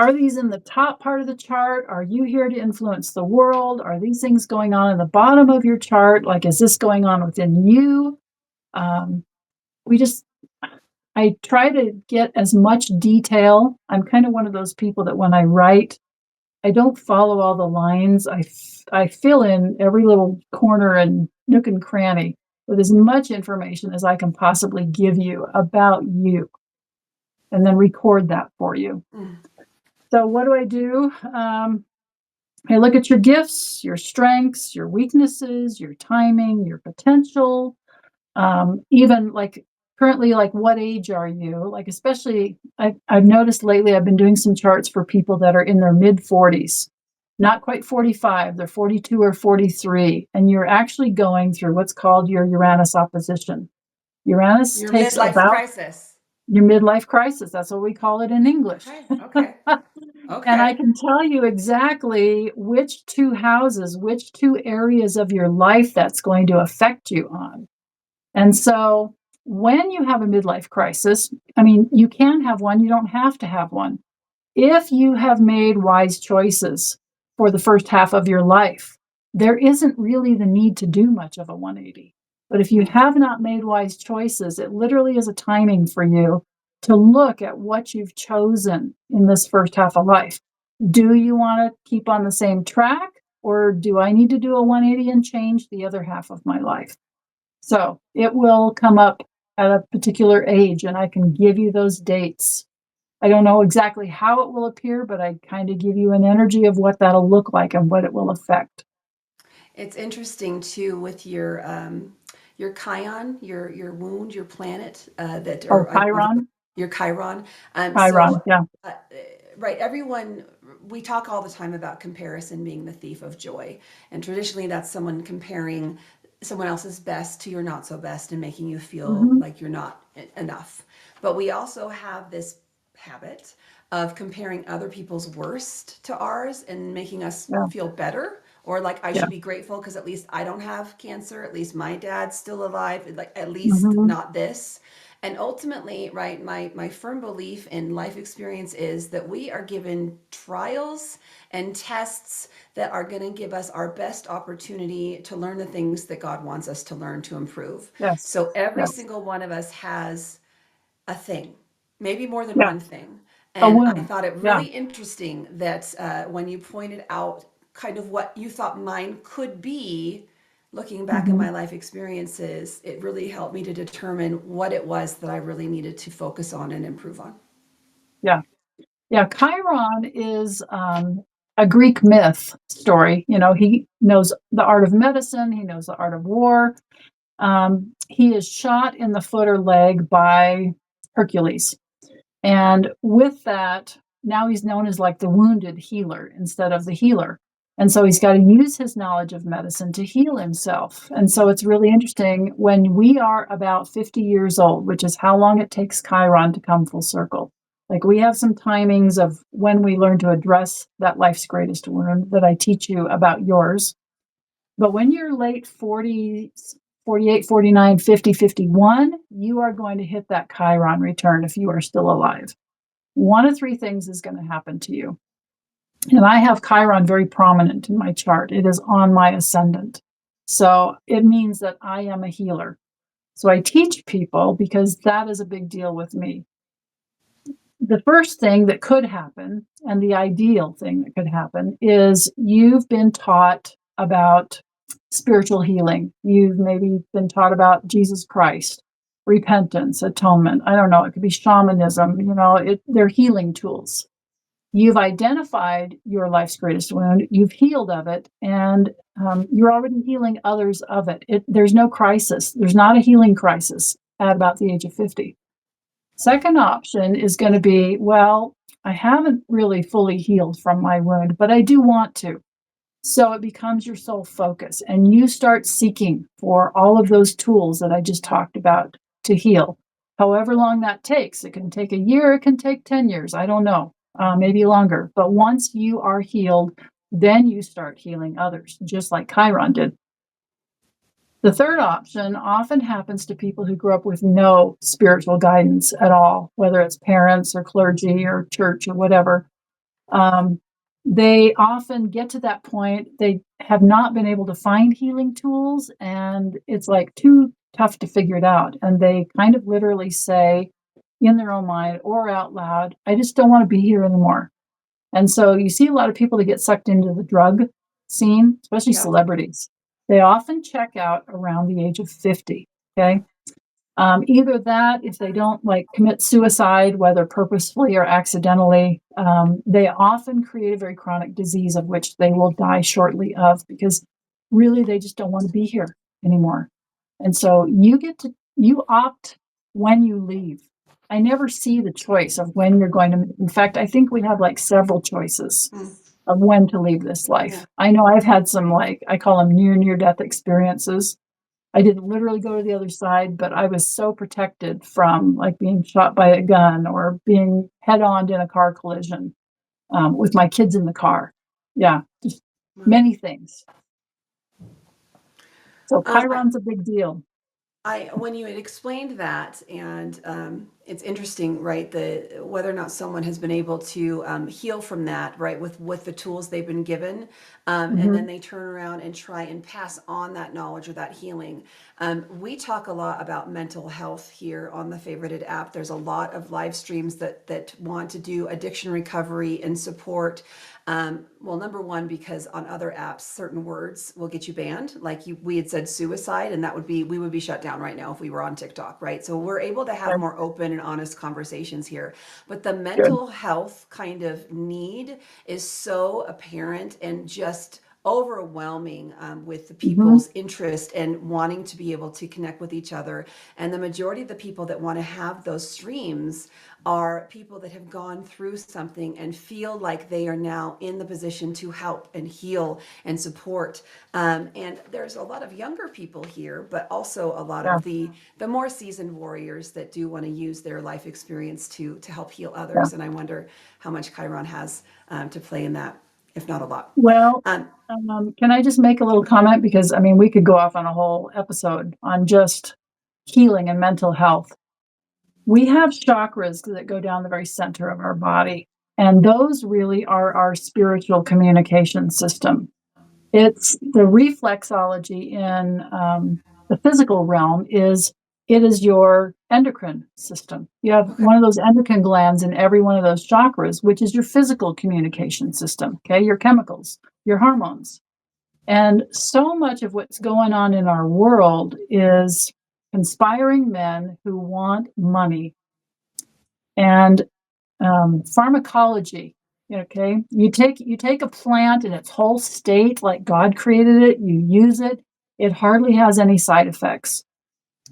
are these in the top part of the chart? Are you here to influence the world? Are these things going on in the bottom of your chart? Like, is this going on within you? Um, we just, I try to get as much detail. I'm kind of one of those people that when I write, I don't follow all the lines. I fill in every little corner and nook and cranny with as much information as I can possibly give you about you, and then record that for you. Mm. So what do? I look at your gifts, your strengths, your weaknesses, your timing, your potential, even like currently, like what age are you? Like, especially, I've noticed lately, I've been doing some charts for people that are in their mid 40s, not quite 45, they're 42 or 43, and you're actually going through what's called your Uranus opposition. Uranus Your takes midlife about crisis. your midlife crisis. That's what we call it in English. Okay. Okay. And I Okay. can tell you exactly which two houses, which two areas of your life that's going to affect you on. And so when you have a midlife crisis, I mean, you can have one, you don't have to have one. If you have made wise choices for the first half of your life, there isn't really the need to do much of a 180. But if you Mm. have not made wise choices, it literally is a timing for you to look at what you've chosen in this first half of life. Do you want to keep on the same track, or do I need to do a 180 and change the other half of my life? So it will come up at a particular age, and I can give you those dates. I don't know exactly how it will appear, but I kind of give you an energy of what that'll look like and what it will affect. It's interesting too with your Chiron, your wound, your planet that Oh, or Chiron, your Chiron. Chiron, yeah. Uh, right, everyone, we talk all the time about comparison being the thief of joy, and traditionally that's someone comparing someone else's best to your not so best and making you feel Hmm. like you're not enough. But we also have this habit of comparing other people's worst to ours and making us Yeah, feel better, or like I yeah. should be grateful because at least I don't have cancer, at least my dad's still alive, like at least Hmm. not this. And ultimately, right, my firm belief in life experience is that we are given trials and tests that are going to give us our best opportunity to learn the things that God wants us to learn to improve. Yes, So every yes, single one of us has a thing, maybe more than yeah. one thing. A And I wound. thought it Yeah. really interesting that when you pointed out kind of what you thought mine could be, looking back at Hmm. my life experiences, it really helped me to determine what it was that I really needed to focus on and improve on. Yeah. Yeah. Chiron is a Greek myth story. You know, he knows the art of medicine, he knows the art of war. He is shot in the foot or leg by Hercules. And with that, now he's known as like the wounded healer instead of the healer. And so he's got to use his knowledge of medicine to heal himself. And so it's really interesting when we are about 50 years old, which is how long it takes Chiron to come full circle. Like we have some timings of when we learn to address that life's greatest wound that I teach you about yours. But when you're late 40s, 48, 49, 50, 51, you are going to hit that Chiron return if you are still alive. One of three things is going to happen to you. And I have Chiron very prominent in my chart. It is on my ascendant. So it means that I am a healer. So I teach people because that is a big deal with me. The first thing that could happen, and the ideal thing that could happen, is you've been taught about spiritual healing. You've maybe been taught about Jesus Christ, repentance, atonement. I don't know. It could be shamanism. You know, they're healing tools. You've identified your life's greatest wound. You've healed of it, and you're already healing others of it. There's no crisis. There's not a healing crisis at about the age of 50. Second option is going to be, well, I haven't really fully healed from my wound, but I do want to. So it becomes your sole focus, and you start seeking for all of those tools that I just talked about to heal. However long that takes, it can take a year, it can take 10 years, I don't know, maybe longer. But once you are healed, then you start healing others, just like Chiron did. The third option often happens to people who grew up with no spiritual guidance at all, whether it's parents or clergy or church or whatever. Um, they often get to that point. They have not been able to find healing tools, and it's like too tough to figure it out. And they kind of literally say in their own mind or out loud, I just don't want to be here anymore. And so you see a lot of people that get sucked into the drug scene, especially Yeah. celebrities. They often check out around the age of 50. Okay. Either that, if they don't like commit suicide, whether purposefully or accidentally, they often create a very chronic disease of which they will die shortly of because really they just don't want to be here anymore. And so you opt when you leave. I never see the choice of when you're going to, in fact, I think we have like several choices Mm. of when to leave this Yeah. life. I know I've had some like, I call them near death experiences. I didn't literally go to the other side, but I was so protected from like being shot by a gun or being head on in a car collision with my kids in the car. Yeah, just Wow. many things. So I, Chiron's a big deal. when you had explained that, and it's interesting, right? The whether or not someone has been able to heal from that, right, with the tools they've been given, and then Hmm. they turn around and try and pass on that knowledge or that healing. We talk a lot about mental health here on the Favorited app. There's a lot of live streams that want to do addiction recovery and support. Well, number one, because on other apps, certain words will get you banned. Like we had said suicide, and that would be, we would be shut down right now if we were on TikTok, right? So we're able to have Okay, more open and honest conversations here. But the good. mental health kind of need is so apparent and just overwhelming with the Hmm. people's interest and wanting to be able to connect with each other. And the majority of the people that want to have those streams are people that have gone through something and feel like they are now in the position to help and heal and support. And there's a lot of younger people here, but also a lot Yeah, of the more seasoned warriors that do want to use their life experience to help heal yeah. others. And I wonder how much Chiron has to play in that, if not a lot. Well, Um, can I just make a little comment? Because I mean, we could go off on a whole episode on just healing and mental health. We have chakras that go down the very center of our body, and those really are our spiritual communication system. It's the reflexology in the physical realm is it is your endocrine system. You have okay. one of those endocrine glands in every one of those chakras, which is your physical communication system, okay? Your chemicals, your hormones. And so much of what's going on in our world is conspiring men who want money and pharmacology. Okay, you take a plant in its whole state, like God created it. You use it; it hardly has any side effects.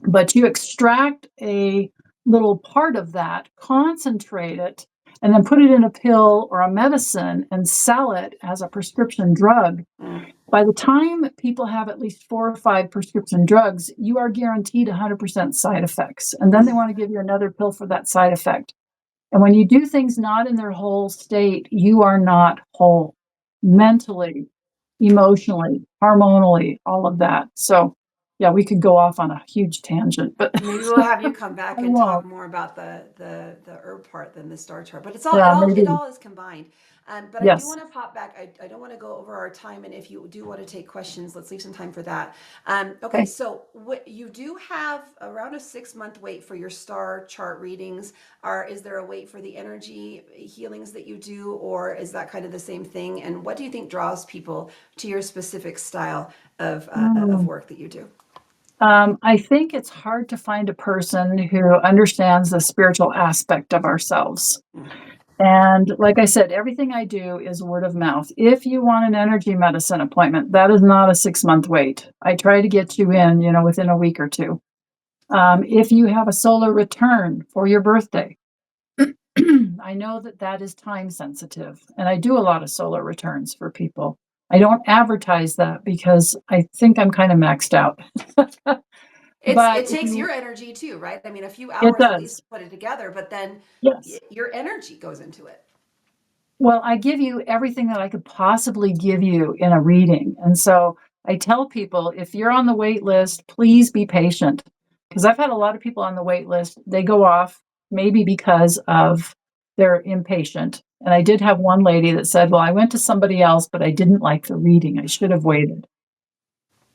But you extract a little part of that, concentrate it, and then put it in a pill or a medicine and sell it as a prescription drug. Mm. By the time people have at least 4 or 5 prescription drugs, you are guaranteed 100% side effects. And then they Mm. want to give you another pill for that side effect. And when you do things not in their whole state, you are not whole mentally, emotionally, hormonally, all of that. So, yeah, we could go off on a huge tangent, but Maybe we'll have you come I back and talk won't. more about the herb part than the star chart. But Yeah, maybe. it all is combined. But I do Yes. want to pop back. I don't want to go over our time, and if you do want to take questions, let's leave some time for that. Okay, Okay. so you do have around a 6 month wait for your star chart readings. Is there a wait for the energy healings that you do, or is that kind of the same thing? And what do you think draws people to your specific style of Mm. work that you do? I think it's hard to find a person who understands the spiritual aspect of ourselves. Mm. And like I said, everything I do is word of mouth. If you want an energy medicine appointment, that is not a 6 month wait. I try to get you in, within a week or two. If you have a solar return for your birthday, I know that that is time sensitive, and I do a lot of solar returns for people. I don't advertise that because I think I'm kind of maxed out. But It if takes you, your energy too, right? I mean, a few it hours at least does. to put it together, but then Yes. your energy goes into it. Well, I give you everything that I could possibly give you in a reading. And so I tell people if you're on the wait list, please be patient. Because I've had a lot of people on the wait list. They go off maybe because of they're impatient. And I did have one lady that said, well, I went to somebody else, but I didn't like the reading. I should have waited.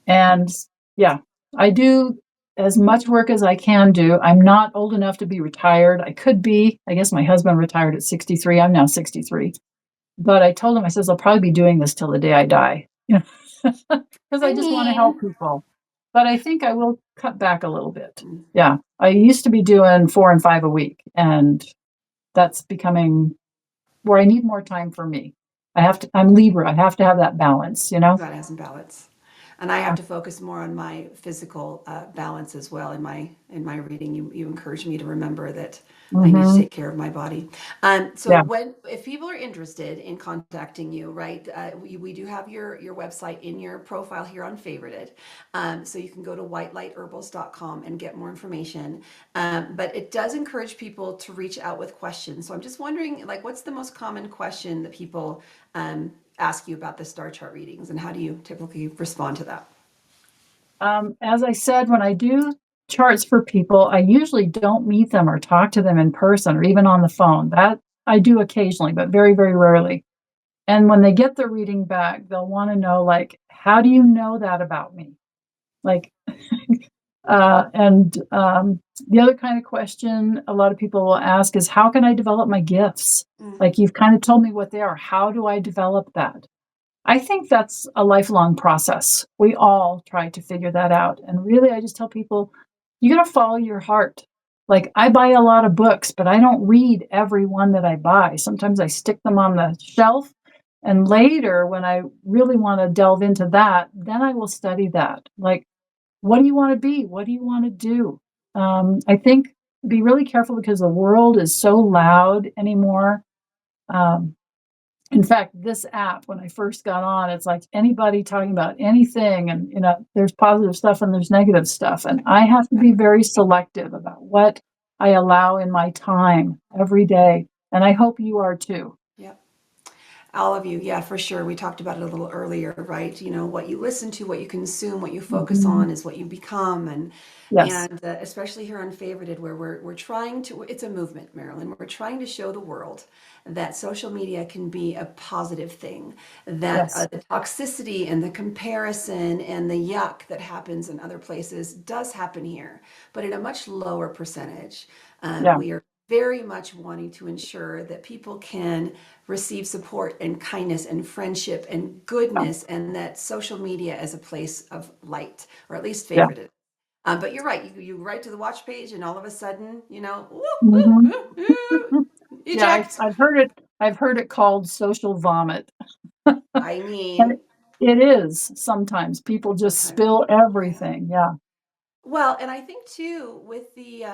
And yeah, I do as much work as I can do. I'm not old enough to be retired. I could be. I guess my husband retired at 63. I'm now 63. But I told him, I says, I'll probably be doing this till the day I die. You know, because I I just want to help mean, people. But I think I will cut back a little bit. mm, Yeah. I used to be doing 4 and 5 a week, and that's becoming where I need more time for me. I'm Libra. I have to have that balance, you know? gotta have some balance. And I have to focus more on my physical balance as well. In my reading, you encourage me to remember that I need to Mm-hmm. take care of my body. So Yeah. when if people are interested in contacting you, right? We do have your website in your profile here on Favorited, so you can go to whitelightherbals.com and get more information. But it does encourage people to reach out with questions. So I'm just wondering, like, what's the most common question that people ask you about the star chart readings, and how do you typically respond to that? As I said, when I do charts for people, I usually don't meet them or talk to them in person or even on the phone. That I do occasionally, but very, very rarely. And when they get the reading back, they'll want to know, like, how do you know that about me? Like, and the other kind of question a lot of people will ask is, how can I develop my gifts? Mm, Like, you've kind of told me what they are. How do I develop that? I think that's a lifelong process. We all try to figure that out. And really, I just tell people, you got to follow your heart. Like, I buy a lot of books, but I don't read every one that I buy. Sometimes I stick them on the shelf. And later, when I really want to delve into that, then I will study that. Like, what do you want to be? What do you want to do? I think be really careful because the world is so loud anymore. Um, in fact, this app, when I first got on, it's like anybody talking about anything, and there's positive stuff and there's negative stuff, and I have to be very selective about what I allow in my time every day, and I hope you are too. yep. All of you, yeah, for sure. We talked about it a little earlier, right? What you listen to, what you consume, what you focus Mhm. on is what you become, and Yes. especially here on Favorited, where we're trying to. It's a movement, Marilyn. We're trying to show the world that social media can be a positive thing. That Yes. the toxicity and the comparison and the yuck that happens in other places does happen here, but at a much lower percentage. Yeah. We are very much wanting to ensure that people can receive support and kindness and friendship and Yeah. goodness, and that social media is a place of light, or at least Yeah. favorited. But you're right. You write to the watch page, and all of a sudden, woo, woo, Mhm. woo, woo, Yeah, eject. I've heard it. I've heard it called social vomit, I and mean, it is sometimes people just sometimes, spill yeah. everything. Yeah. Well, and I think too with the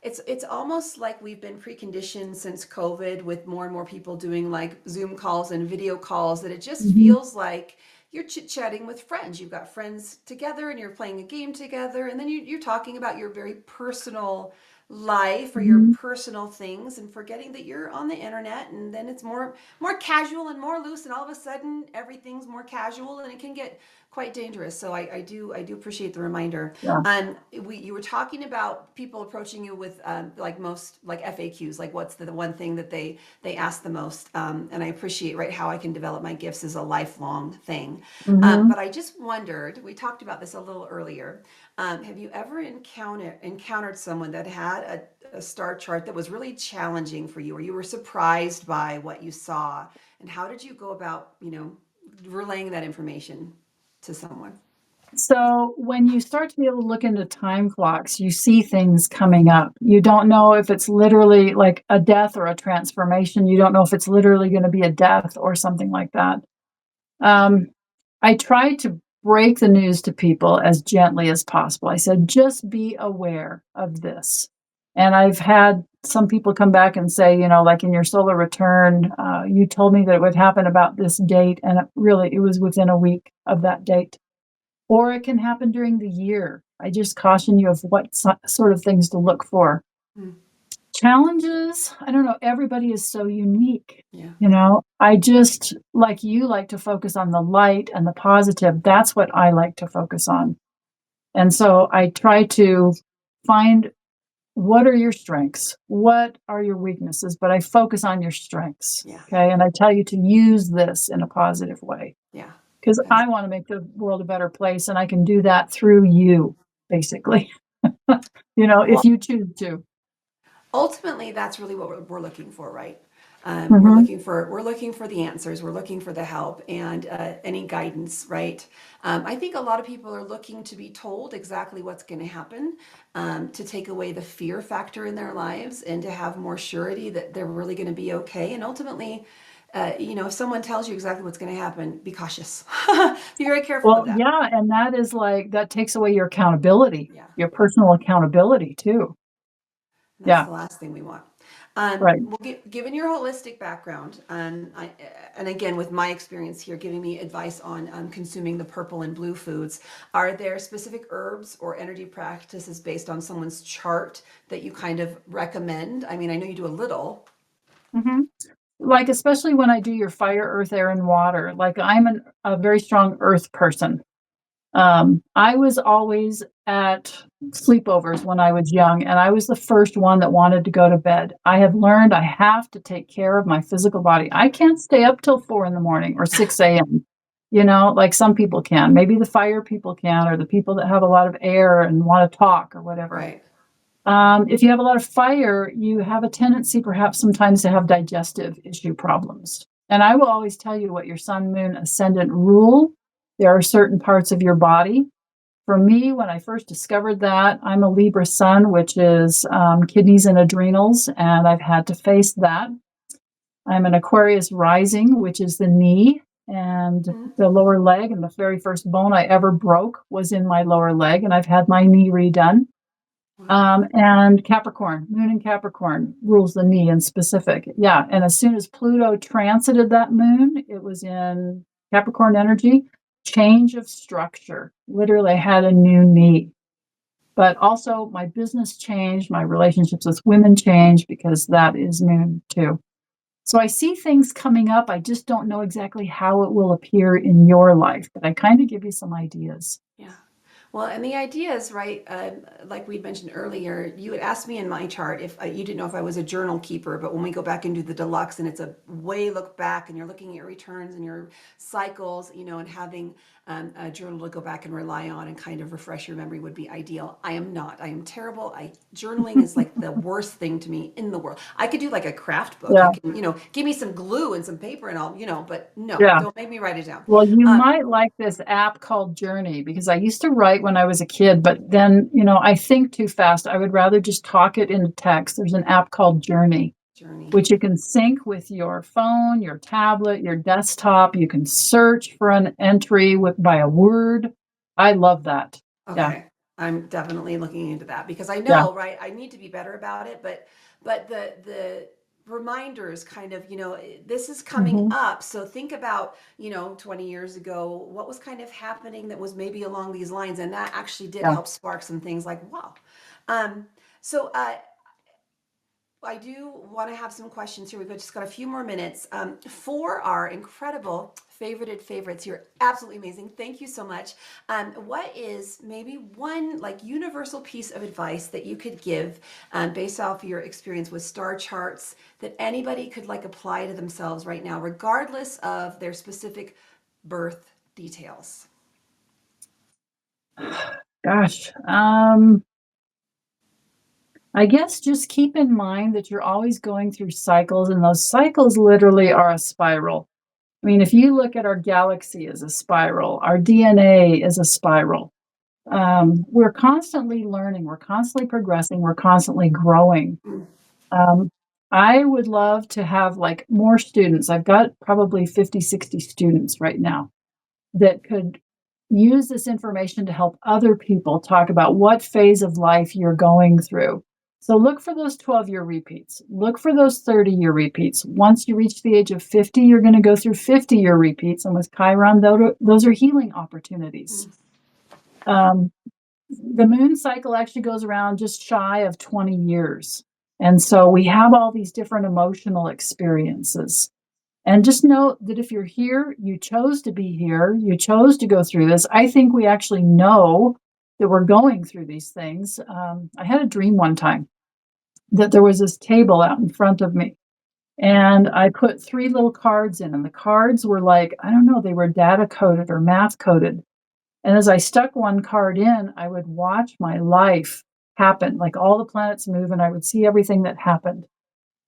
it's almost like we've been preconditioned since COVID, with more and more people doing like Zoom calls and video calls, that it just Mhm. feels like you're chit-chatting with friends. You've got friends together and you're playing a game together, and then you're talking about your very personal life or your Mhm. personal things, and forgetting that you're on the internet, and then it's more casual and more loose, and all of a sudden everything's more casual, and it can get quite dangerous. So I do appreciate the reminder. Yeah. You were talking about people approaching you with like most like FAQs, like what's the one thing that they ask the most, and I appreciate, right, how I can develop my gifts as a lifelong thing. Mhm. But I just wondered, we talked about this a little earlier. Have you ever encountered someone that had a star chart that was really challenging for you, or you were surprised by what you saw, and how did you go about relaying that information to someone? So when you start to be able to look into time clocks, you see things coming up. You don't know if it's literally like a death or a transformation. You don't know if it's literally going to be a death or something like that. Um, I try to break the news to people as gently as possible. I said, just be aware of this. And I've had some people come back and say, like in your solar return, you told me that it would happen about this date. And it was within a week of that date. Or it can happen during the year. I just caution you of what sort of things to look for. Mm, Challenges, I don't know, everybody is so unique. yeah. I just, like you, like to focus on the light and the positive. That's what I like to focus on. And so I try to find what are your strengths? What are your weaknesses? But I focus on your strengths. Yeah. Okay. And I tell you to use this in a positive way Yeah. because I want to make the world a better place. And I can do that through you, basically, if Well, you choose to. ultimately, that's really what we're looking for, right? Hmm. We're looking for the answers. We're looking for the help and any guidance, right? I think a lot of people are looking to be told exactly what's going to happen, to take away the fear factor in their lives and to have more surety that they're really going to be okay. And ultimately, if someone tells you exactly what's going to happen, be cautious. Be very careful with Well, that. yeah. And that is like, that takes away your accountability, Yeah. your personal accountability too. And that's Yeah. the last thing we want. Right. Well, given your holistic background, and again with my experience here, giving me advice on consuming the purple and blue foods, are there specific herbs or energy practices based on someone's chart that you kind of recommend? I mean, I know you do a little. Hmm. Like, especially when I do your fire, earth, air, and water, like a very strong earth person. I was always at sleepovers when I was young, and I was the first one that wanted to go to bed. I have learned I have to take care of my physical body. I can't stay up till 4 in the morning or 6 a.m. Like some people can. Maybe the fire people can, or the people that have a lot of air and want to talk or whatever. Right. If you have a lot of fire, you have a tendency perhaps sometimes to have digestive issue problems. And I will always tell you what your sun, moon, ascendant rule. There are certain parts of your body. For me, when I first discovered that, I'm a Libra sun, which is kidneys and adrenals, and I've had to face that. I'm an Aquarius rising, which is the knee and Mhm. the lower leg. And the very first bone I ever broke was in my lower leg, and I've had my knee redone. Wow. And Capricorn, moon in Capricorn rules the knee in specific. Yeah. And as soon as Pluto transited that moon, it was in Capricorn energy, change of structure. Literally, I had a new knee. But also, my business changed, my relationships with women changed because that is moon too. So I see things coming up. I just don't know exactly how it will appear in your life, but I kind of give you some ideas. Yeah. Well, and the idea is, right, like we mentioned earlier, you had asked me in my chart if you didn't know if I was a journal keeper, but when we go back and do the deluxe and it's a way look back and you're looking at your returns and your cycles, and having a journal to go back and rely on and kind of refresh your memory would be ideal. I am not. I am terrible. Journaling is like the worst thing to me in the world. I could do like a craft book. I Yeah. can, give me some glue and some paper and all, but no, Yeah. don't make me write it down. Well, you Um, might like this app called Journey because I used to write when I was a kid, but then, I think too fast. I would rather just talk it into text. There's an app called Journey, Journey. which you can sync with your phone, your tablet, your desktop. You can search for an entry by a word. I love that. Yeah. Okay, I'm definitely looking into that because I Yeah. know, right, I need to be better about it, but the reminders kind of, this is coming Hmm. up. So think about, 20 years ago, what was kind of happening that was maybe along these lines, and that actually did Yeah. help spark some things like, wow. So I do want to have some questions here. We've just got a few more minutes. For our incredible favorited favorites, you're absolutely amazing. Thank you so much. What is maybe one like universal piece of advice that you could give based off your experience with star charts that anybody could like apply to themselves right now, regardless of their specific birth details? Gosh. I guess just keep in mind that you're always going through cycles, and those cycles literally are a spiral. I mean, if you look at our galaxy as a spiral, our DNA is a spiral. We're constantly learning, we're constantly progressing, we're constantly growing. Mm. Um, I would love to have like more students. I've got probably 50, 60 students right now that could use this information to help other people talk about what phase of life you're going through. So look for those 12-year repeats. Look for those 30-year repeats. Once you reach the age of 50, you're going to go through 50-year repeats. And with Chiron, those are healing opportunities. Mm. Um, the moon cycle actually goes around just shy of 20 years. And so we have all these different emotional experiences. And just know that if you're here, you chose to be here, you chose to go through this. I think we actually know that we're going through these things. I had a dream one time. that there was this table out in front of me. And I put three little cards in, and the cards were like, I don't know, they were data coded or math coded. And as I stuck one card in, I would watch my life happen, like all the planets move, and I would see everything that happened.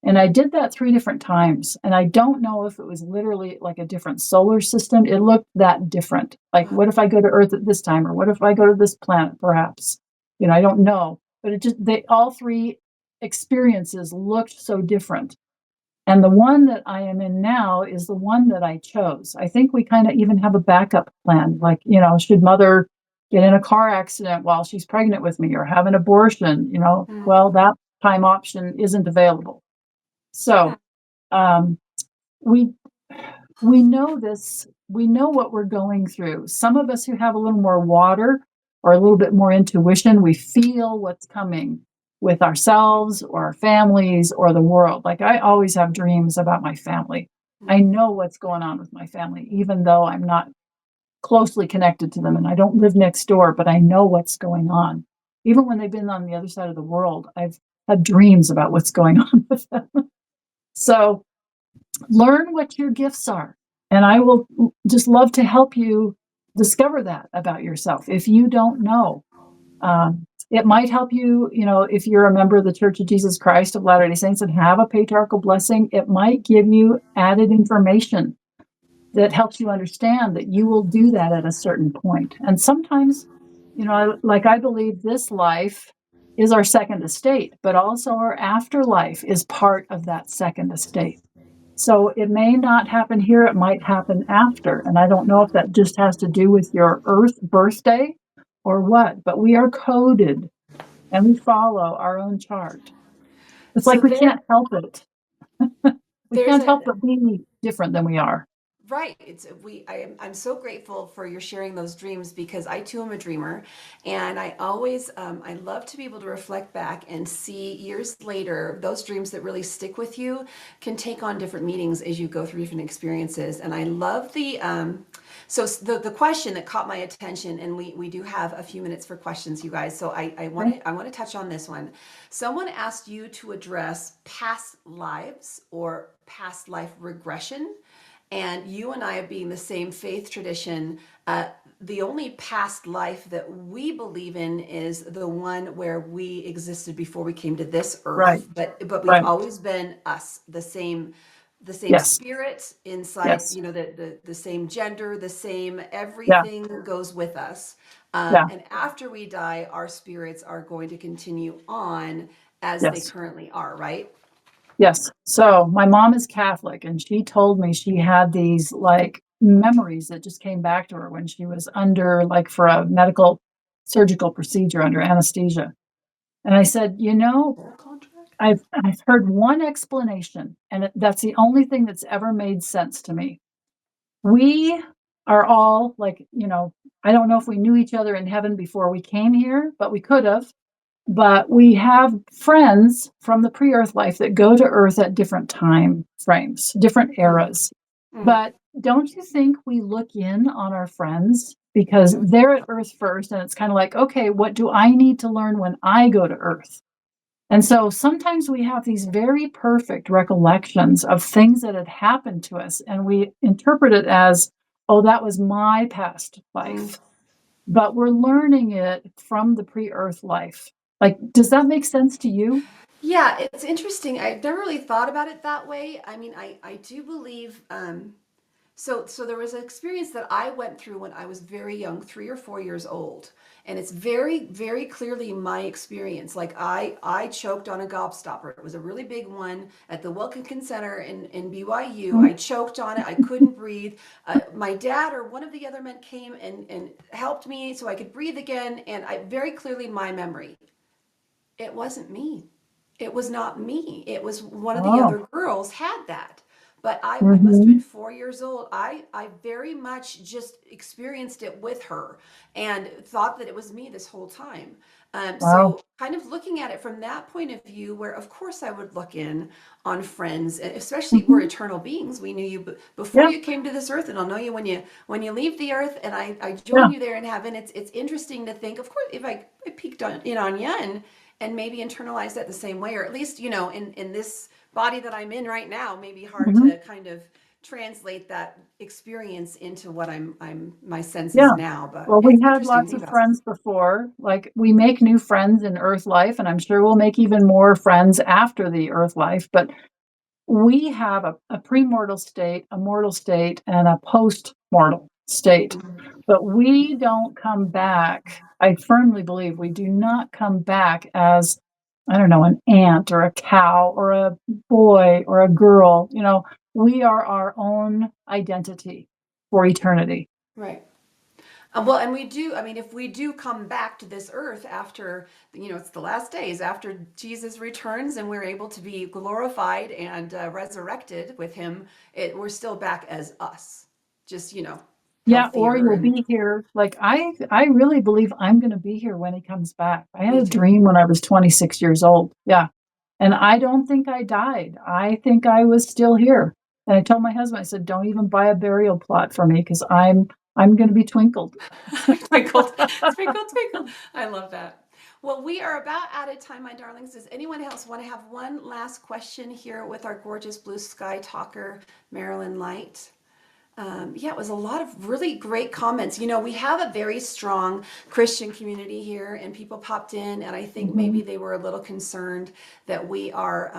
And I did that three different times. And I don't know if it was literally like a different solar system. It looked that different. Like, what if I go to Earth at this time? Or what if I go to this planet, perhaps? I don't know. But they all three experiences looked so different. And the one that I am in now is the one that I chose. I think we kind of even have a backup plan. Like, should mother get in a car accident while she's pregnant with me or have an abortion, Mm. well, that time option isn't available. Yeah. So um, we we know this. We know what we're going through. Some of us who have a little more water or a little bit more intuition, we feel what's coming with ourselves or our families or the world. Like I always have dreams about my family. I Mm. know what's going on with my family, even though I'm not closely connected to them and I don't live next door, but I know what's going on. Even when they've been on the other side of the world, I've had dreams about what's going on with them. So learn what your gifts are. And I will just love to help you discover that about yourself if you don't know. It might help you, if you're a member of the Church of Jesus Christ of Latter day Saints and have a patriarchal blessing, it might give you added information that helps you understand that you will do that at a certain point. And sometimes, I believe this life is our second estate, but also our afterlife is part of that second estate. So it may not happen here, it might happen after. And I don't know if that just has to do with your Earth birthday or what, but we are coded and we follow our own chart. It's So like we can't help it. We there's can't a help but be different than we are. Right. I'm so grateful for your sharing those dreams because I too am a dreamer, and I love to be able to reflect back and see years later those dreams that really stick with you can take on different meanings as you go through different experiences. And I love the question that caught my attention, and we do have a few minutes for questions, you guys. So Okay. I want to touch on this one. Someone asked you to address past lives or past life regression, and you and I, being the same faith tradition, the only past life that we believe in is the one where we existed before we came to this Right. earth. But we've Right. always been us, the same Yes. spirit inside, Yes. the same gender, the same Yeah. everything goes with us. Yeah. And after we die, our spirits are going to continue on as they Yes. currently are, right? Yes. So my mom is Catholic, and she told me she had these like memories that just came back to her when she was under, like, for a medical surgical procedure under anesthesia. And I said, Contract. I've heard one explanation, and that's the only thing that's ever made sense to me. We are all like, I don't know if we knew each other in heaven before we came here, but we could have. But we have friends from the pre-Earth life that go to Earth at different time frames, different Mm, eras. mm, But don't you think we look in on our friends because mm. they're at Earth first, and it's kind of like, okay, what do I need to learn when I go to Earth? And so sometimes we have these very perfect recollections of things that had happened to us, and we interpret it as, oh, that was my past Mm. life. But we're learning it from the pre Earth life. Like, does that make sense to you? Yeah, it's interesting. I never really thought about it that way. I mean, I do believe, so there was an experience that I went through when I was very young, 3 or 4 years old. And it's very, very clearly my experience. Like I choked on a gobstopper. It was a really big one at the Wilkinson Center in BYU. Mm. I choked on it. I couldn't breathe. My dad or one of the other men came and helped me so I could breathe again. And I very clearly my memory. It wasn't me. It was not me. It was one of the Oh. other girls had that. But I must have been Hmm. 4 years old. I very much just experienced it with her and thought that it was me this whole time. Wow. So kind of looking at it from that point of view, where of course I would look in on friends, and especially we're Hmm. eternal beings. We knew you before Yeah. you came to this earth, and I'll know you when you leave the earth. And I Yeah. join you there in heaven. It's interesting to think. Of course, if I peeked on you, and maybe internalize that the same way, or at least, in this body that I'm in right now, maybe hard Mhm. to kind of translate that experience into what my Yeah. senses now. But Well, yeah, we it's had interesting. lots Think of about it. friends before. Like we make new friends in Earth life, and I'm sure we'll make even more friends after the Earth life. But we have a premortal state, a mortal state, and a post-mortal state. Mhm. But we don't come back. I firmly believe we do not come back as, I don't know, an ant or a cow or a boy or a girl. We are our own identity for eternity. Right. Well, and we do, I mean, if we do come back to this earth after, it's the last days after Jesus returns and we're able to be glorified and resurrected with him, we're still back as us, just, Yeah, or healthier you'll and be here. Like I really believe I'm going to be here when he comes back. I had me a too. dream when I was 26 years old. Yeah. And I don't think I died. I think I was still here. And I told my husband, I said, don't even buy a burial plot for me because I'm going to be twinkled. Twinkled, twinkled, twinkled. I love that. Well, we are about out of time, my darlings. Does anyone else want to have one last question here with our gorgeous blue sky talker, Marilyn Light? Yeah, it was a lot of really great comments. We have a very strong Christian community here, and people popped in, and I think maybe Mhm. they were a little concerned that we are,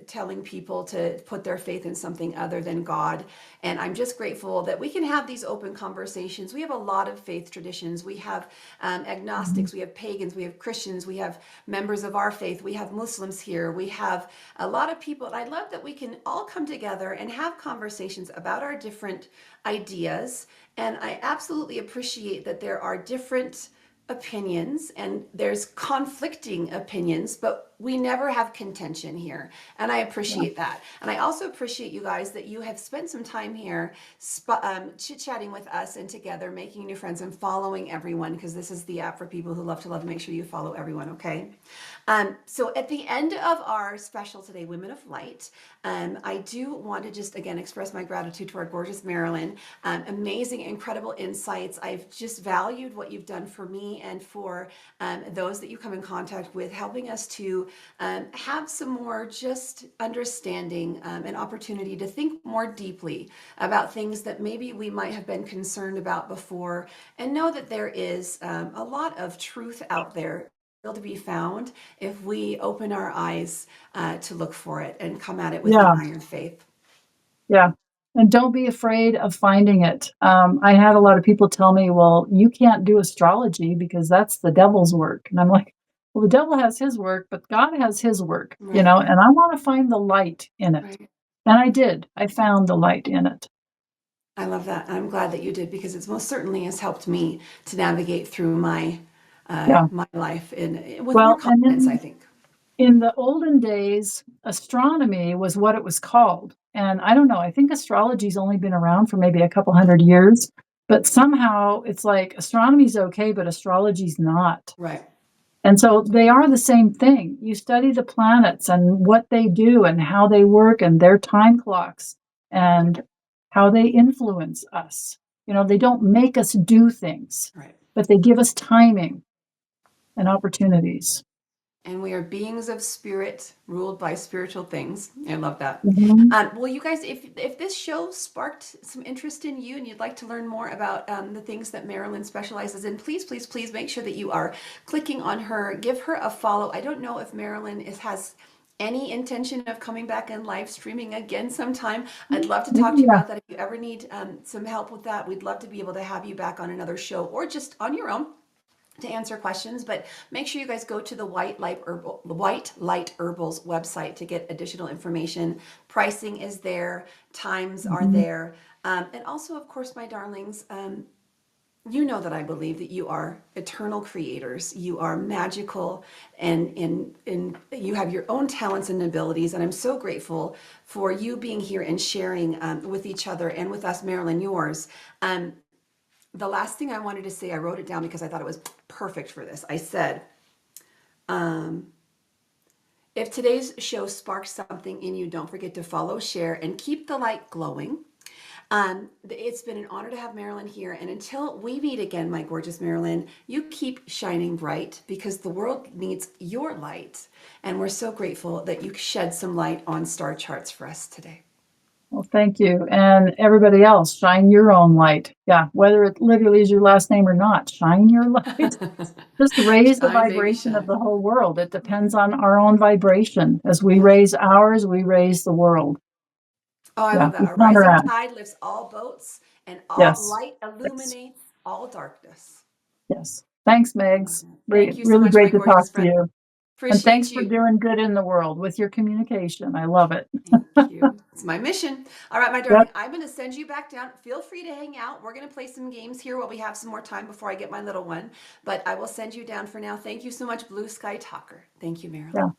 telling people to put their faith in something other than God. And I'm just grateful that we can have these open conversations. We have a lot of faith traditions. We have Mhm. agnostics, we have pagans, we have Christians, we have members of our faith, we have Muslims here, we have a lot of people. And I love that we can all come together and have conversations about our different ideas. And I absolutely appreciate that there are different opinions and there's conflicting opinions, but we never have contention here. And I Yeah. appreciate that. And I also appreciate you guys that you have spent some time here chit-chatting with us and together, making new friends and following everyone, because this is the app for people who love to love. Make sure you follow everyone, okay? So at the end of our special today, Women of Light, I do want to just again express my gratitude to our gorgeous Marilyn. Amazing, incredible insights. I've just valued what you've done for me and for those that you come in contact with, helping us to have some more just understanding and opportunity to think more deeply about things that maybe we might have been concerned about before, and know that there is a lot of truth out there to be found if we open our eyes to look for it and come at it with the Yeah. iron faith. Yeah. And don't be afraid of finding it. I had a lot of people tell me, well, you can't do astrology because that's the devil's work. And I'm like, well, the devil has his work, but God has his work, Right, and I want to find the light in it. right. And I did. I found the light in it. I love that. I'm glad that you did, because it's most certainly has helped me to navigate through Yeah. my life with more Well, and confidence, I then think. in the olden days, astronomy was what it was called. And I don't know, I think astrology's only been around for maybe a couple hundred years, but somehow it's like astronomy's okay, but astrology's not. Right. And so they are the same thing. You study the planets and what they do and how they work and their time clocks and how they influence us. They don't make us do things, Right. but they give us timing and opportunities. And we are beings of spirit ruled by spiritual things. I love that. Mhm. Well, you guys, if this show sparked some interest in you and you'd like to learn more about the things that Marilyn specializes in, please, please, please make sure that you are clicking on her. Give her a follow. I don't know if Marilyn has any intention of coming back and live streaming again sometime. I'd love to talk to you Yeah. about that. If you ever need some help with that, we'd love to be able to have you back on another show or just on your own to answer questions. But make sure you guys go to the White Light Herbals website to get additional information. Pricing is there, times are Mhm. there, and also, of course, my darlings, you know that I believe that you are eternal creators. You are magical, and you have your own talents and abilities. And I'm so grateful for you being here and sharing with each other and with us, Marilyn, yours. Um, the last thing I wanted to say, I wrote it down because I thought it was perfect for this. I said, if today's show sparks something in you, don't forget to follow, share, and keep the light glowing. It's been an honor to have Marilyn here. And until we meet again, my gorgeous Marilyn, you keep shining bright because the world needs your light. And we're so grateful that you shed some light on star charts for us today. Well, thank you. And everybody else, shine your own light. Yeah, whether it literally is your last name or not, shine your light. Just raise the Shine, baby, vibration of shine. the whole world. It depends on our own vibration. As we Yeah. raise ours, we raise the world. Oh, I Yeah, love we that. A rising counteract. tide lifts all boats, and all Yes. light Yes. illuminates all darkness. Yes. Thanks, I love Megs. that. Thank you so Really much, my great to gorgeous talk to friend. you. And thanks Appreciate for you. doing good in the world with your communication. I love it. Thank you. It's my mission. All right, my darling, Yep. I'm going to send you back down. Feel free to hang out. We're going to play some games here while we have some more time before I get my little one. But I will send you down for now. Thank you so much, Blue Sky Talker. Thank you, Yeah. Marilyn.